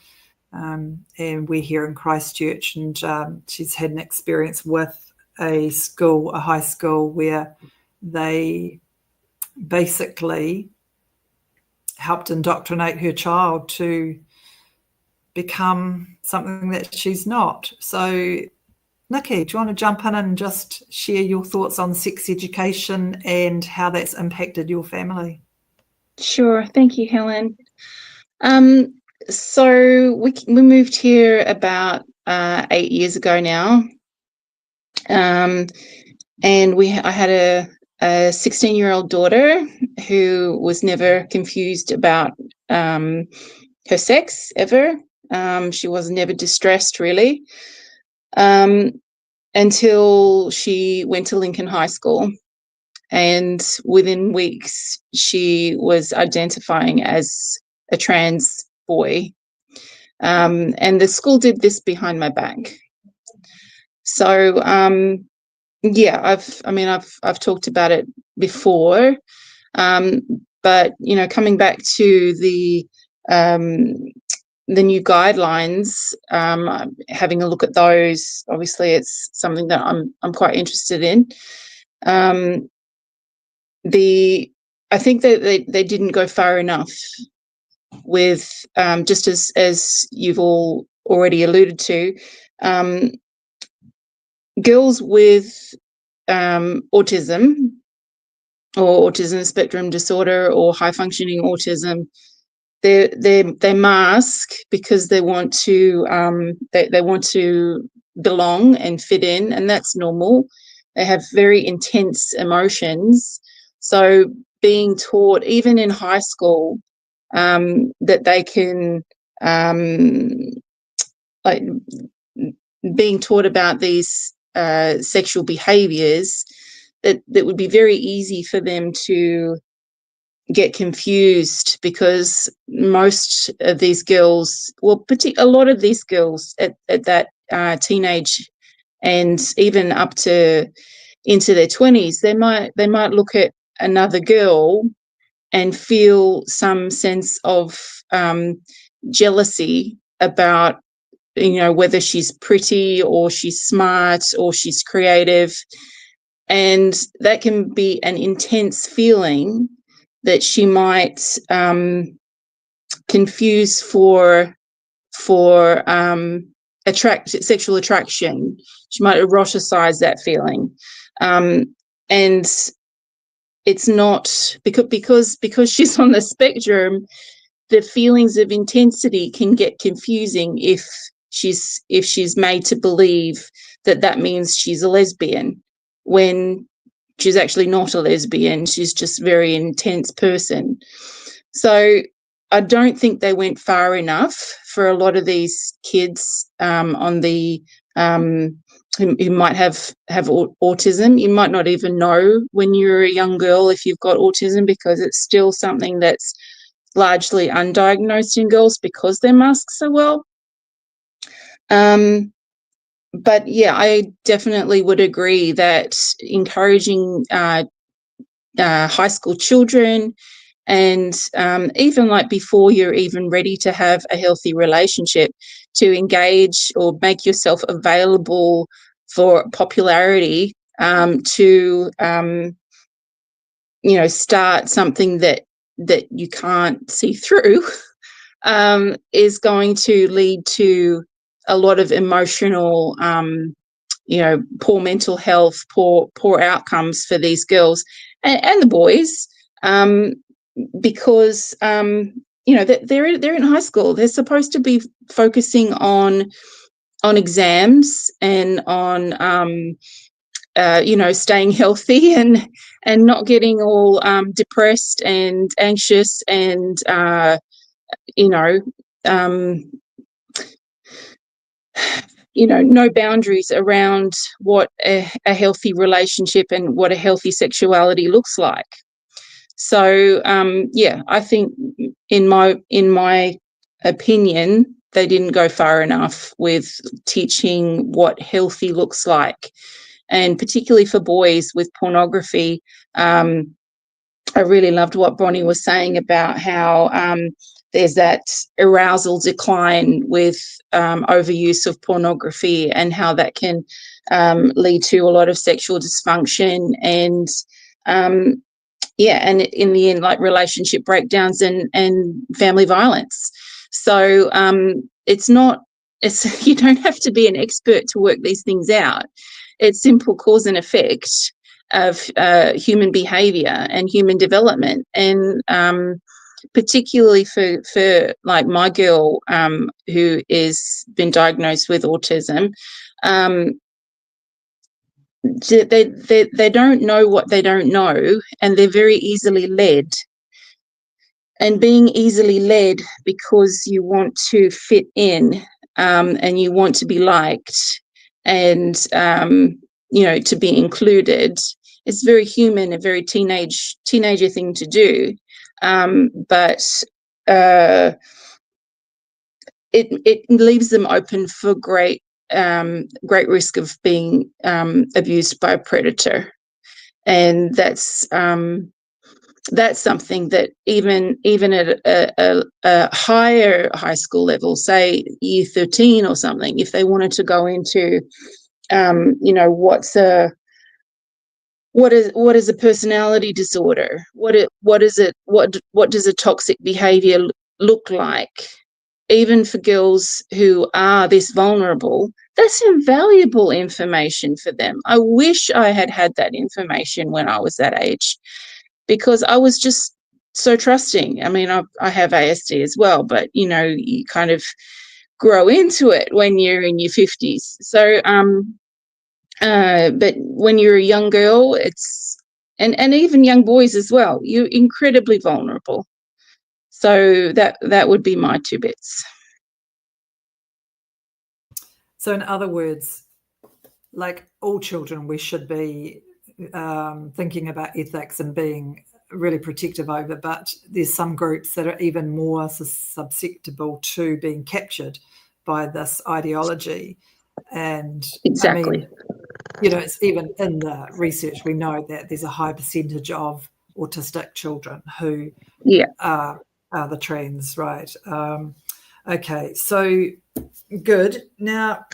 and we're here in Christchurch, and she's had an experience with a high school, where they basically helped indoctrinate her child to become something that she's not. So, Nikki, do you want to jump in and just share your thoughts on sex education and how that's impacted your family? Sure. Thank you, Helen. So we moved here about 8 years ago now, and I had a 16-year-old daughter who was never confused about her sex ever. She was never distressed, really, until she went to Lincoln High School. And within weeks, she was identifying as a trans boy. And the school did this behind my back. So, I've talked about it before. But, coming back to the new guidelines, having a look at those, obviously it's something that I'm quite interested in. I think that they didn't go far enough with, just as you've all already alluded to, girls with autism or autism spectrum disorder or high functioning autism, they mask because they want to belong and fit in, and that's normal. They have very intense emotions. So being taught, even in high school, that they can, being taught about these sexual behaviours, that would be very easy for them to get confused, because most of these girls, well, a lot of these girls at that teenage and even up to into their 20s, they might look at another girl and feel some sense of jealousy about, whether she's pretty or she's smart or she's creative. And that can be an intense feeling that she might confuse for sexual attraction. She might eroticize that feeling, and it's not because she's on the spectrum. The feelings of intensity can get confusing if she's made to believe that means she's a lesbian, when she's actually not a lesbian. She's just a very intense person. So I don't think they went far enough for a lot of these kids on the who might have autism. You might not even know when you're a young girl if you've got autism, because it's still something that's largely undiagnosed in girls because they mask so well. But yeah, I definitely would agree that encouraging high school children, and even like before you're even ready to have a healthy relationship, to engage or make yourself available for popularity, to start something that you can't see through, is going to lead to a lot of emotional, poor mental health, poor outcomes for these girls and the boys, because they're in high school. They're supposed to be focusing on exams and on staying healthy and not getting all depressed and anxious and no boundaries around what a healthy relationship and what a healthy sexuality looks like. So I think in my opinion, they didn't go far enough with teaching what healthy looks like. And particularly for boys with pornography, I really loved what Bonnie was saying about how there's that arousal decline with overuse of pornography, and how that can lead to a lot of sexual dysfunction and and in the end, like relationship breakdowns and family violence. So you don't have to be an expert to work these things out. It's simple cause and effect of human behavior and human development. And particularly for like my girl who is been diagnosed with autism, they don't know what they don't know, and they're very easily led. And being easily led because you want to fit in, and you want to be liked, and to be included, it's very human, a very teenager thing to do. But it leaves them open for great risk of being abused by a predator. And that's something that even at a higher high school level, say year 13 or something, if they wanted to go into what is a personality disorder, what does a toxic behavior look like, even for girls who are this vulnerable, that's invaluable information for them. I wish I had that information when I was that age, because I was just so trusting. I mean, I have ASD as well, but you kind of grow into it when you're in your 50s. So but when you're a young girl, and even young boys as well, you're incredibly vulnerable. So that would be my 2 bits. So in other words, like all children, we should be thinking about ethics and being really protective over, but there's some groups that are even more susceptible to being captured by this ideology. And Exactly. I mean, you know, it's even in the research, we know that there's a high percentage of autistic children who are the trans, right? Okay, so good. Now,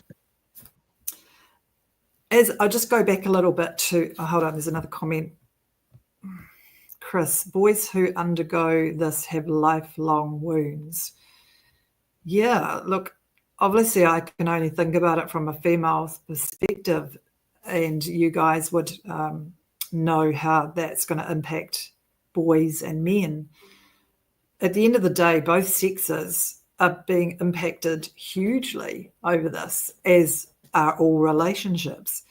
as I'll just go back a little bit to, hold on, there's another comment. Chris, boys who undergo this have lifelong wounds. Yeah, look, obviously I can only think about it from a female's perspective, and you guys would know how that's going to impact boys and men. At the end of the day, both sexes are being impacted hugely over this, as are all relationships,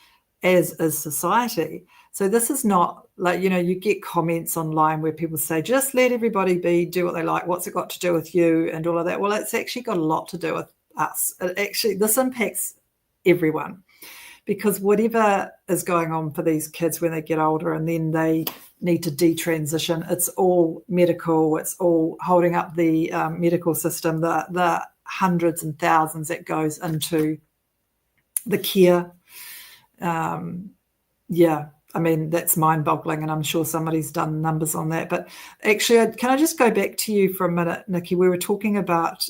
as is society. So this is not like, you know, you get comments online where people say, just let everybody be, do what they like. What's it got to do with you and all of that? Well, it's actually got a lot to do with us. This impacts everyone, because whatever is going on for these kids when they get older and then they need to detransition, it's all medical, it's all holding up the medical system, the hundreds and thousands that goes into the care. Yeah, I mean, that's mind-boggling, and I'm sure somebody's done numbers on that. But actually, can I just go back to you for a minute, Nikki? We were talking about,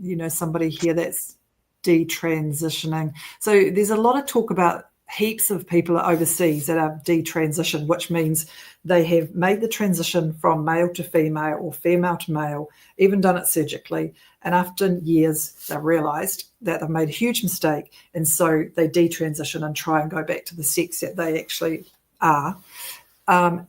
you know, somebody here that's detransitioning. So there's a lot of talk about heaps of people overseas that are detransitioned, which means they have made the transition from male to female or female to male, even done it surgically. And after years, they realised that they've made a huge mistake. And so they detransition and try and go back to the sex that they actually are. And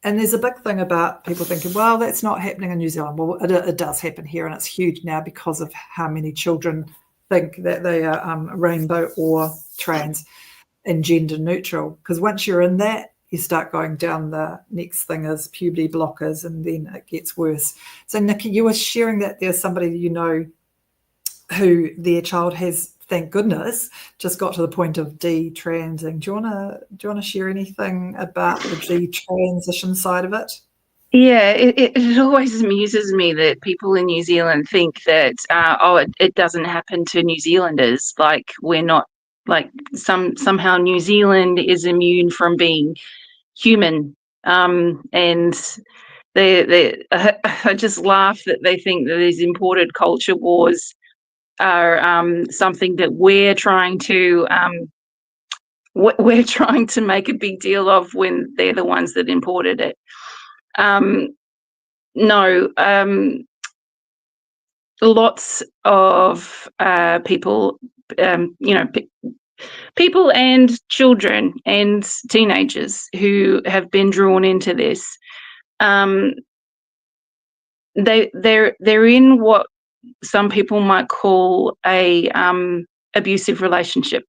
there's a big thing about people thinking, well, that's not happening in New Zealand. Well, it does happen here, and it's huge now because of how many children think that they are rainbow or trans and gender neutral. Because once you're in that, you start going down, the next thing is puberty blockers, and then it gets worse. So, Nikki, you were sharing that there's somebody you know who their child has, thank goodness, just got to the point of detransing. Do you wanna share anything about the detransition side of it? Yeah, it always amuses me that people in New Zealand think that it doesn't happen to New Zealanders. Like we're not, like somehow New Zealand is immune from being human, and I just laugh that they think that these imported culture wars are something that we're trying to make a big deal of when they're the ones that imported it. No, lots of people, you know, people and children and teenagers who have been drawn into this. They're in what some people might call a abusive relationship,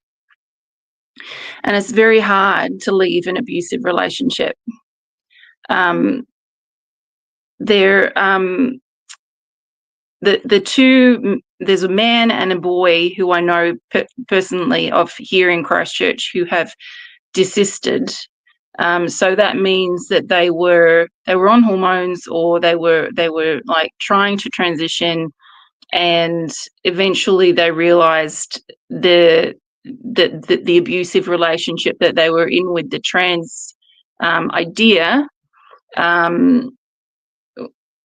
and it's very hard to leave an abusive relationship. The two, there's a man and a boy who I know personally of here in Christchurch who have desisted. So that means that they were on hormones, or they were like trying to transition, and eventually they realized the abusive relationship that they were in with the trans idea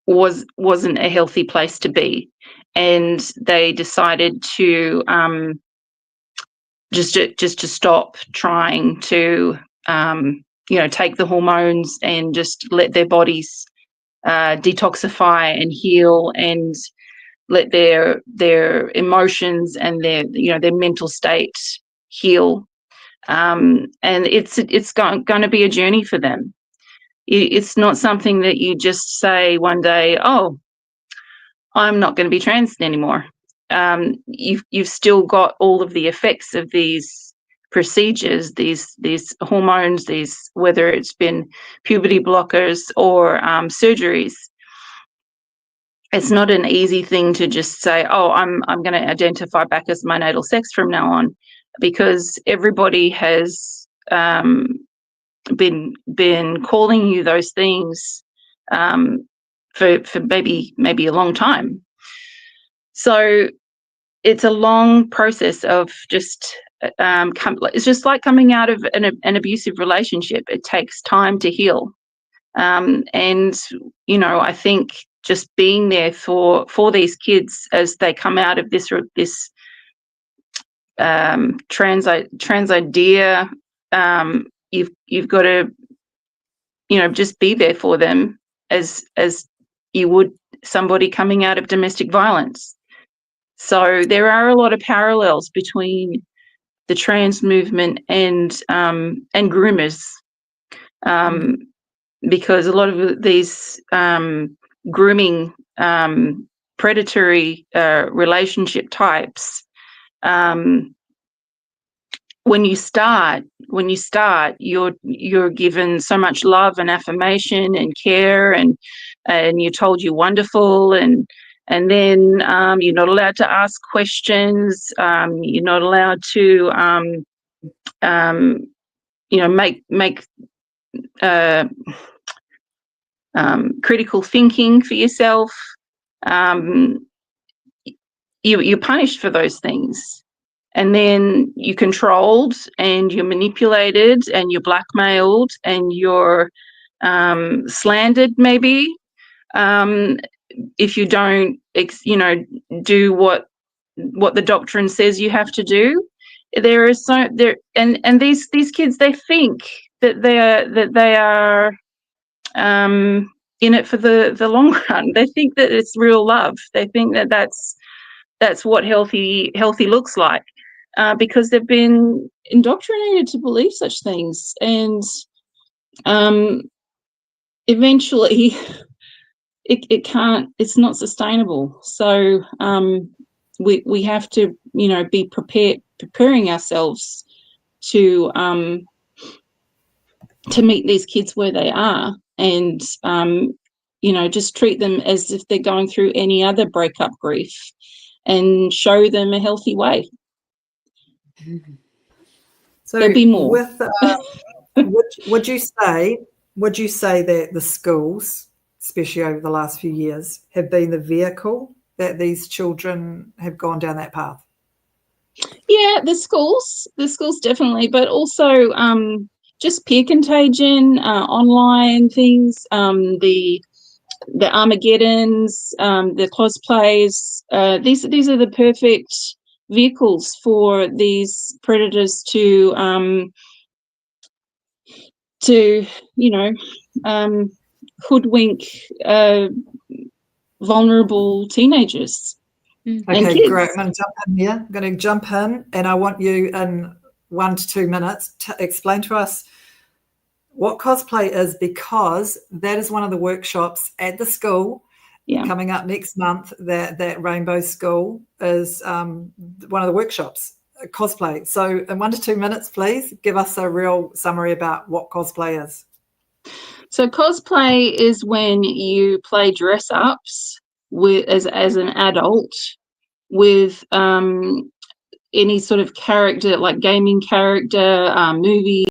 wasn't a healthy place to be, and they decided to just to stop trying to you know, take the hormones and just let their bodies detoxify and heal, and let their emotions and their, you know, their mental state heal. And it's going to be a journey for them. It's not something that you just say one day, oh, I'm not going to be trans anymore. You've still got all of the effects of these procedures, these hormones, whether it's been puberty blockers or surgeries. It's not an easy thing to just say, oh, I'm going to identify back as my natal sex from now on, because everybody has been calling you those things for maybe a long time. So it's a long process of just it's just like coming out of an abusive relationship. It takes time to heal. And, you know, I think just being there for these kids as they come out of this trans idea, you've got to, you know, just be there for them as you would somebody coming out of domestic violence. So there are a lot of parallels between the trans movement and groomers, because a lot of these grooming predatory relationship types, when you start, you're given so much love and affirmation and care, and you're told you're wonderful, and then you're not allowed to ask questions. You're not allowed to you know, make critical thinking for yourself. You're punished for those things. And then you're controlled and you're manipulated and you're blackmailed and you're slandered, maybe, if you don't, you know, do what the doctrine says you have to do. There is and these kids, they think that they are in it for the long run. They think that it's real love. They think that that's what healthy looks like. Because they've been indoctrinated to believe such things, and eventually it can't. It's not sustainable. So we have to, you know, be preparing ourselves to meet these kids where they are, and you know, just treat them as if they're going through any other breakup grief, and show them a healthy way. So there'll be more. With, would you say that the schools, especially over the last few years, have been the vehicle that these children have gone down that path? Yeah, the schools definitely, but also just peer contagion, online things, the Armageddons, the cosplays. These are the perfect vehicles for these predators to you know, hoodwink vulnerable teenagers. Okay, great. I'm going to jump in, and I want you in 1 to 2 minutes to explain to us what cosplay is, because that is one of the workshops at the school coming up next month. That Rainbow School is one of the workshops, cosplay. So in 1 to 2 minutes, please give us a real summary about what cosplay is. So cosplay is when you play dress ups as an adult with any sort of character, like gaming character, movie,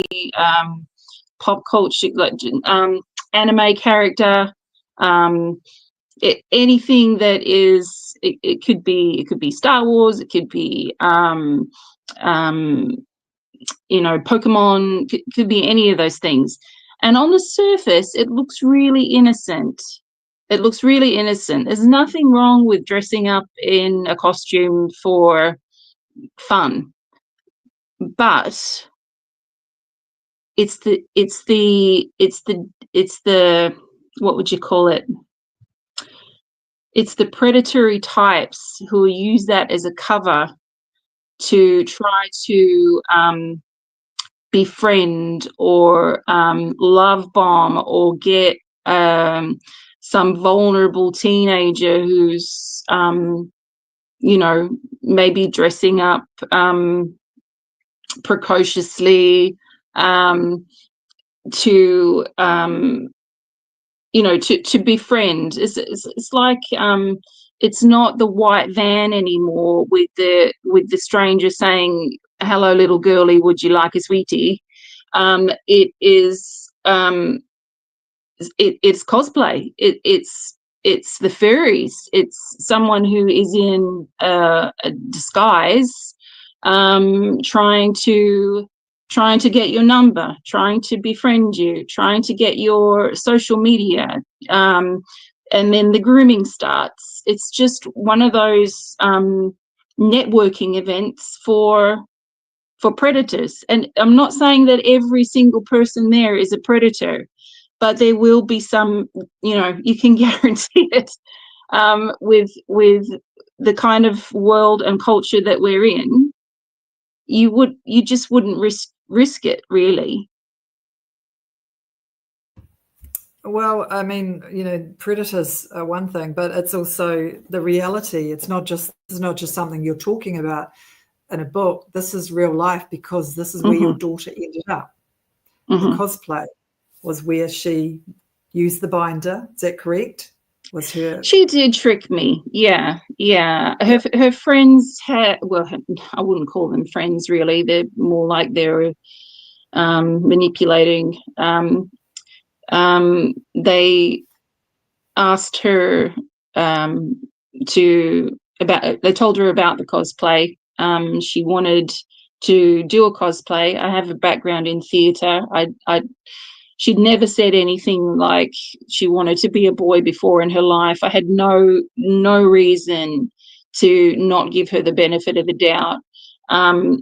pop culture, like anime character, anything that is. It could be Star Wars. It could be you know, Pokemon. Could be any of those things. And on the surface, it looks really innocent. There's nothing wrong with dressing up in a costume for fun, but it's the what would you call it? It's the predatory types who use that as a cover to try to befriend or love bomb or get some vulnerable teenager who's you know, maybe dressing up precociously to you know, to befriend. It's like it's not the white van anymore with the stranger saying, "Hello, little girlie, would you like a sweetie?" It is it's cosplay. It's the furries. It's someone who is in a disguise, trying to get your number, trying to befriend you, trying to get your social media, and then the grooming starts. It's just one of those networking events for predators. And I'm not saying that every single person there is a predator, but there will be some, you can guarantee it, with the kind of world and culture that we're in. You just wouldn't risk it, really. Well, I mean, predators are one thing, but it's also the reality. This is not just something you're talking about in a book. This is real life, because this is where your daughter ended up. The cosplay was where she used the binder. Is that correct? Was her? She did trick me. Yeah. Her friends had, well, I wouldn't call them friends, really. They're more like they're manipulating. They asked her they told her about the cosplay. She wanted to do a cosplay. I have a background in theatre. She'd never said anything like she wanted to be a boy before in her life. I had no reason to not give her the benefit of the doubt. And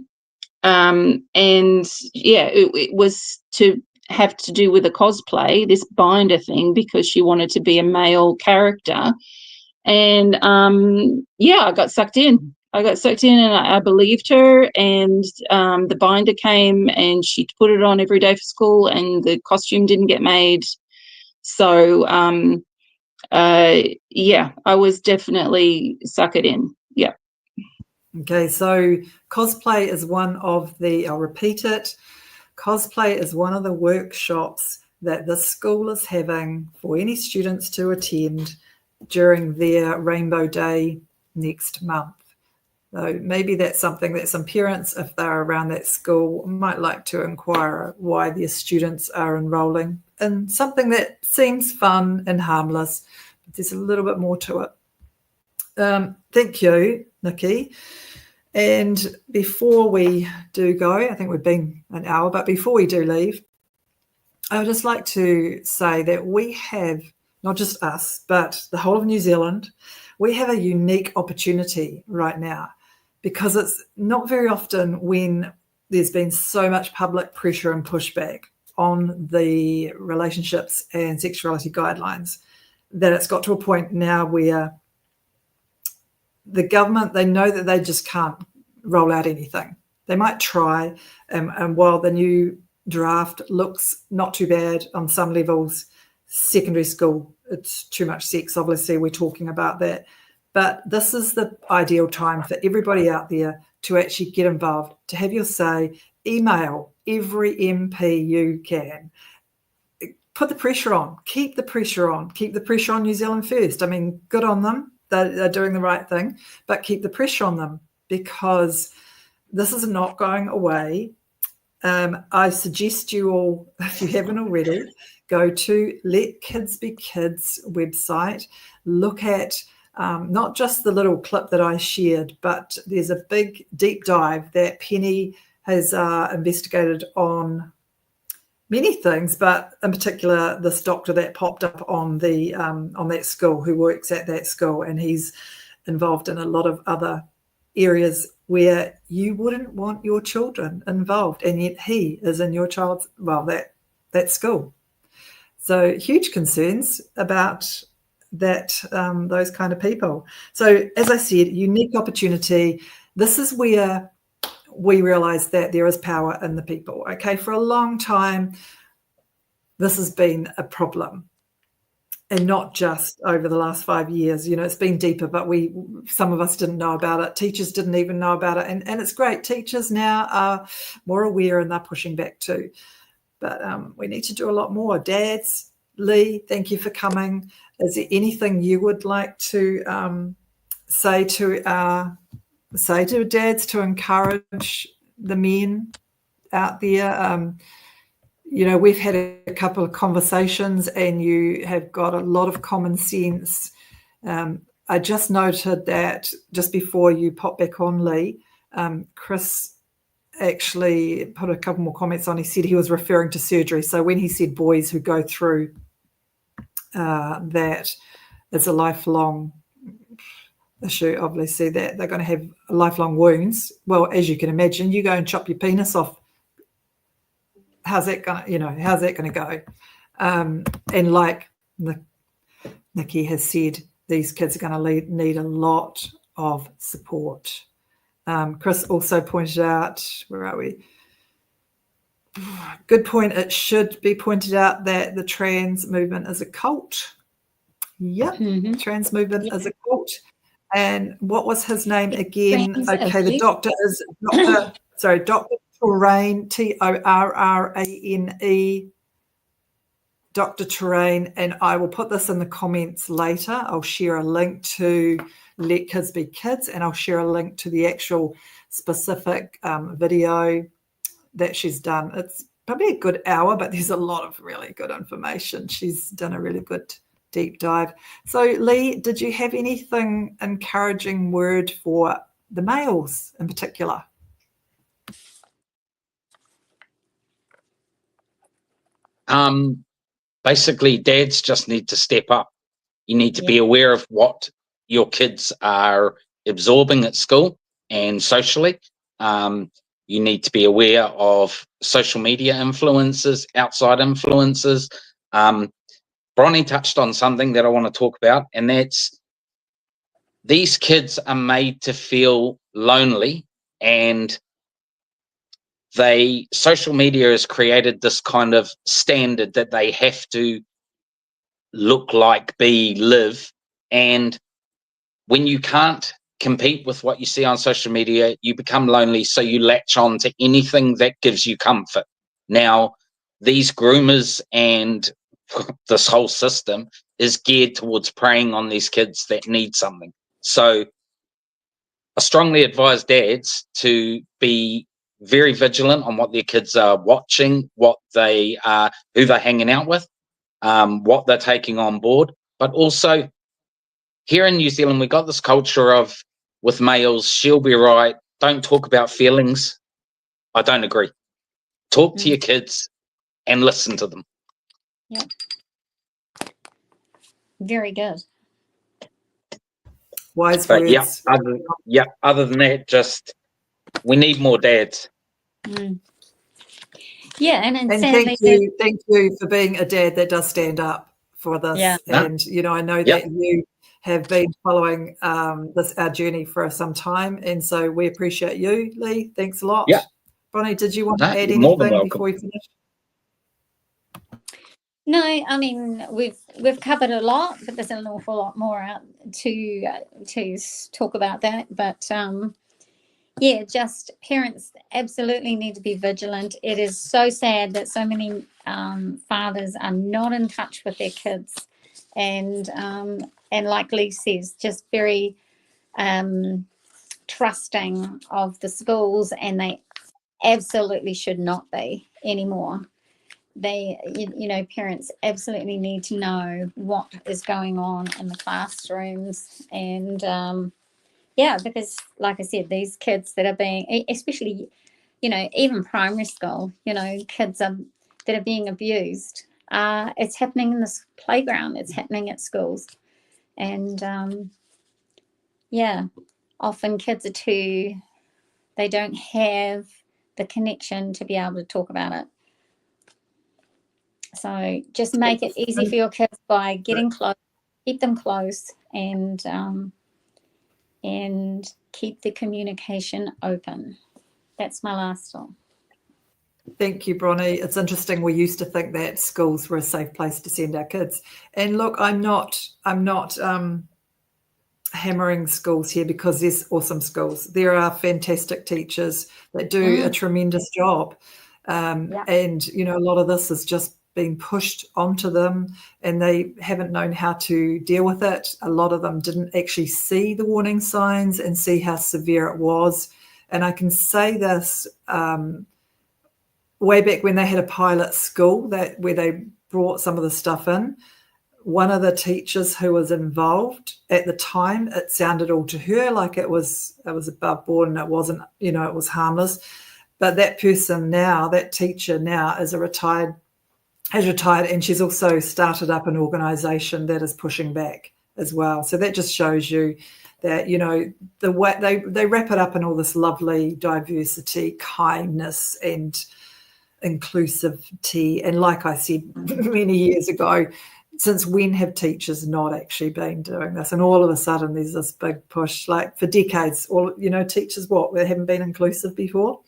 yeah, it was to have to do with a cosplay, this binder thing, because she wanted to be a male character. And I got sucked in. And I believed her, and the binder came and she put it on every day for school, and the costume didn't get made. So I was definitely suckered in. Yeah. Okay, so cosplay is one of the, I'll repeat it, cosplay is one of the workshops that the school is having for any students to attend during their Rainbow Day next month. So maybe that's something that some parents, if they're around that school, might like to inquire why their students are enrolling in something that seems fun and harmless, but there's a little bit more to it. Thank you, Nikki. And before we do go, I think we've been an hour, but before we do leave, I would just like to say that we have, not just us, but the whole of New Zealand, we have a unique opportunity right now, because it's not very often when there's been so much public pressure and pushback on the relationships and sexuality guidelines that it's got to a point now where the government, they know that they just can't roll out anything. They might try, and while the new draft looks not too bad on some levels, secondary school, it's too much sex, obviously we're talking about that. But this is the ideal time for everybody out there to actually get involved, to have your say. Email every MP you can. Put the pressure on. Keep the pressure on. Keep the pressure on New Zealand First. I mean, good on them. They're doing the right thing. But keep the pressure on them, because this is not going away. I suggest you all, if you haven't already, go to Let Kids Be Kids website. Look at not just the little clip that I shared, but there's a big deep dive that Penny has investigated on many things, but in particular this doctor that popped up on that school, who works at that school, and he's involved in a lot of other areas where you wouldn't want your children involved, and yet he is in your child's, that school. So huge concerns about that, those kind of people. So as I said, unique opportunity. This is where we realize that there is power in the people. Okay, for a long time, this has been a problem, and not just over the last 5 years. It's been deeper, but some of us didn't know about it. Teachers didn't even know about it, and it's great. Teachers now are more aware, and they're pushing back too. But we need to do a lot more. Dads, Lee, thank you for coming. Is there anything you would like to say to dads to encourage the men out there? we've had a couple of conversations and you have got a lot of common sense. I just noted that just before you pop back on, Lee, Chris actually put a couple more comments on. He said he was referring to surgery. So when he said boys who go through that, it's a lifelong issue, obviously, that they're going to have lifelong wounds. Well, as you can imagine, you go and chop your penis off. How's that going to go? And like Nikki has said, these kids are going to need a lot of support. Chris also pointed out, where are we? Good point. It should be pointed out that the trans movement is a cult. Yep, trans movement is a cult. And what was his name again? Okay, the doctor is Dr. Torrane, Torrane, Dr. Torrane, and I will put this in the comments later. I'll share a link to Let Kids Be Kids, and I'll share a link to the actual specific video that she's done. It's probably a good hour, but there's a lot of really good information. She's done a really good deep dive. So, Lee, did you have anything encouraging word for the males in particular? Basically, dads just need to step up. You need to be aware of what your kids are absorbing at school and socially. You need to be aware of social media influences, outside influences. Bronnie touched on something that I want to talk about, and that's these kids are made to feel lonely, and social media has created this kind of standard that they have to look like, be, live. And when you can't compete with what you see on social media, you become lonely, so you latch on to anything that gives you comfort. Now, these groomers and this whole system is geared towards preying on these kids that need something. So I strongly advise dads to be very vigilant on what their kids are watching, what they are, who they're hanging out with, what they're taking on board. But also, here in New Zealand, we got this culture of, with males, she'll be right, don't talk about feelings. I don't agree. Talk to your kids and listen to them. Yep. Very good. Wise But words. other than that, just we need more dads. Yeah, and thank you for being a dad that does stand up for this. Yeah. And I know that you have been following our journey for some time, and so we appreciate you, Lee. Thanks a lot. Yeah. Bonnie, did you want to add More than anything welcome. before we finish? No, I mean we've covered a lot, but there's an awful lot more out to talk about that. But just parents absolutely need to be vigilant. It is so sad that so many fathers are not in touch with their kids, and like Lee says, just very trusting of the schools, and they absolutely should not be anymore. They, parents absolutely need to know what is going on in the classrooms. And, because like I said, these kids that are being, especially, even primary school, kids that are being abused, it's happening in this playground, it's happening at schools. And, often kids they don't have the connection to be able to talk about it. So just make it easy for your kids by getting close, keep them close, and keep the communication open. That's my last thought. Thank you, Bronnie. It's interesting. We used to think that schools were a safe place to send our kids. And look, I'm not hammering schools here, because there's awesome schools. There are fantastic teachers that do a tremendous job. And, a lot of this is just being pushed onto them, and they haven't known how to deal with it. A lot of them didn't actually see the warning signs and see how severe it was. And I can say this way back when they had a pilot school where they brought some of the stuff in, one of the teachers who was involved at the time, it sounded all to her like it was above board and it wasn't, it was harmless. But that person now, that teacher now, has retired, and she's also started up an organisation that is pushing back as well. So that just shows you that, the way they wrap it up in all this lovely diversity, kindness and inclusivity. And like I said many years ago, since when have teachers not actually been doing this? And all of a sudden there's this big push, like for decades, teachers, they haven't been inclusive before.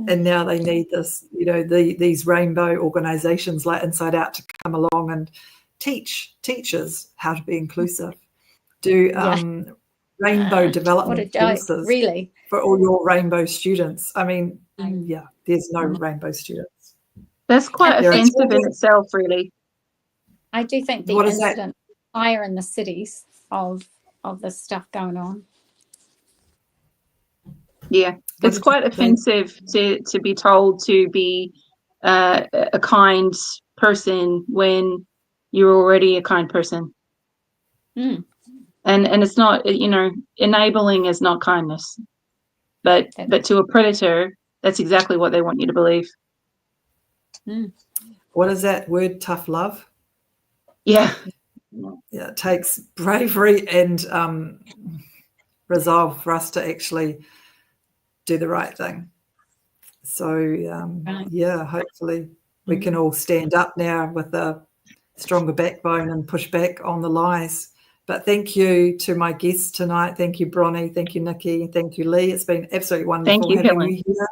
And now they need this, these rainbow organisations like Inside Out to come along and teach teachers how to be inclusive. Do rainbow development courses really for all your rainbow students. I mean, there's no rainbow students. That's quite offensive in itself, really. I do think the incident higher in the cities of this stuff going on. Yeah, it's quite offensive to be told to be a kind person when you're already a kind person. And it's not, enabling is not kindness, but to a predator, that's exactly what they want you to believe. What is that word? Tough love. Yeah, it takes bravery and resolve for us to actually do the right thing. So hopefully we can all stand up now with a stronger backbone and push back on the lies. But thank you to my guests tonight. Thank you, Bronnie. Thank you, Nikki. Thank you, Lee. It's been absolutely wonderful having you here.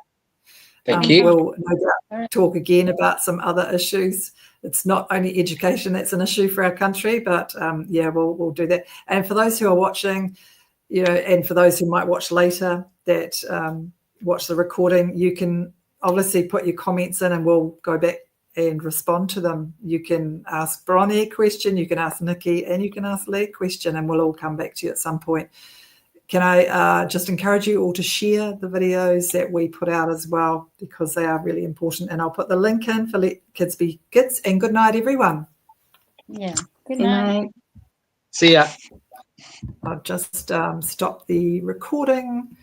Thank you. We'll no doubt talk again about some other issues. It's not only education that's an issue for our country, but we'll do that. And for those who are watching, and for those who might watch later that watch the recording, you can obviously put your comments in and we'll go back and respond to them. You can ask Bronnie a question, you can ask Nikki, and you can ask Lee a question, and we'll all come back to you at some point. Can I just encourage you all to share the videos that we put out as well, because they are really important. And I'll put the link in for Let Kids Be Kids. And good night, everyone. Yeah. Good night. See ya. I've just stopped the recording.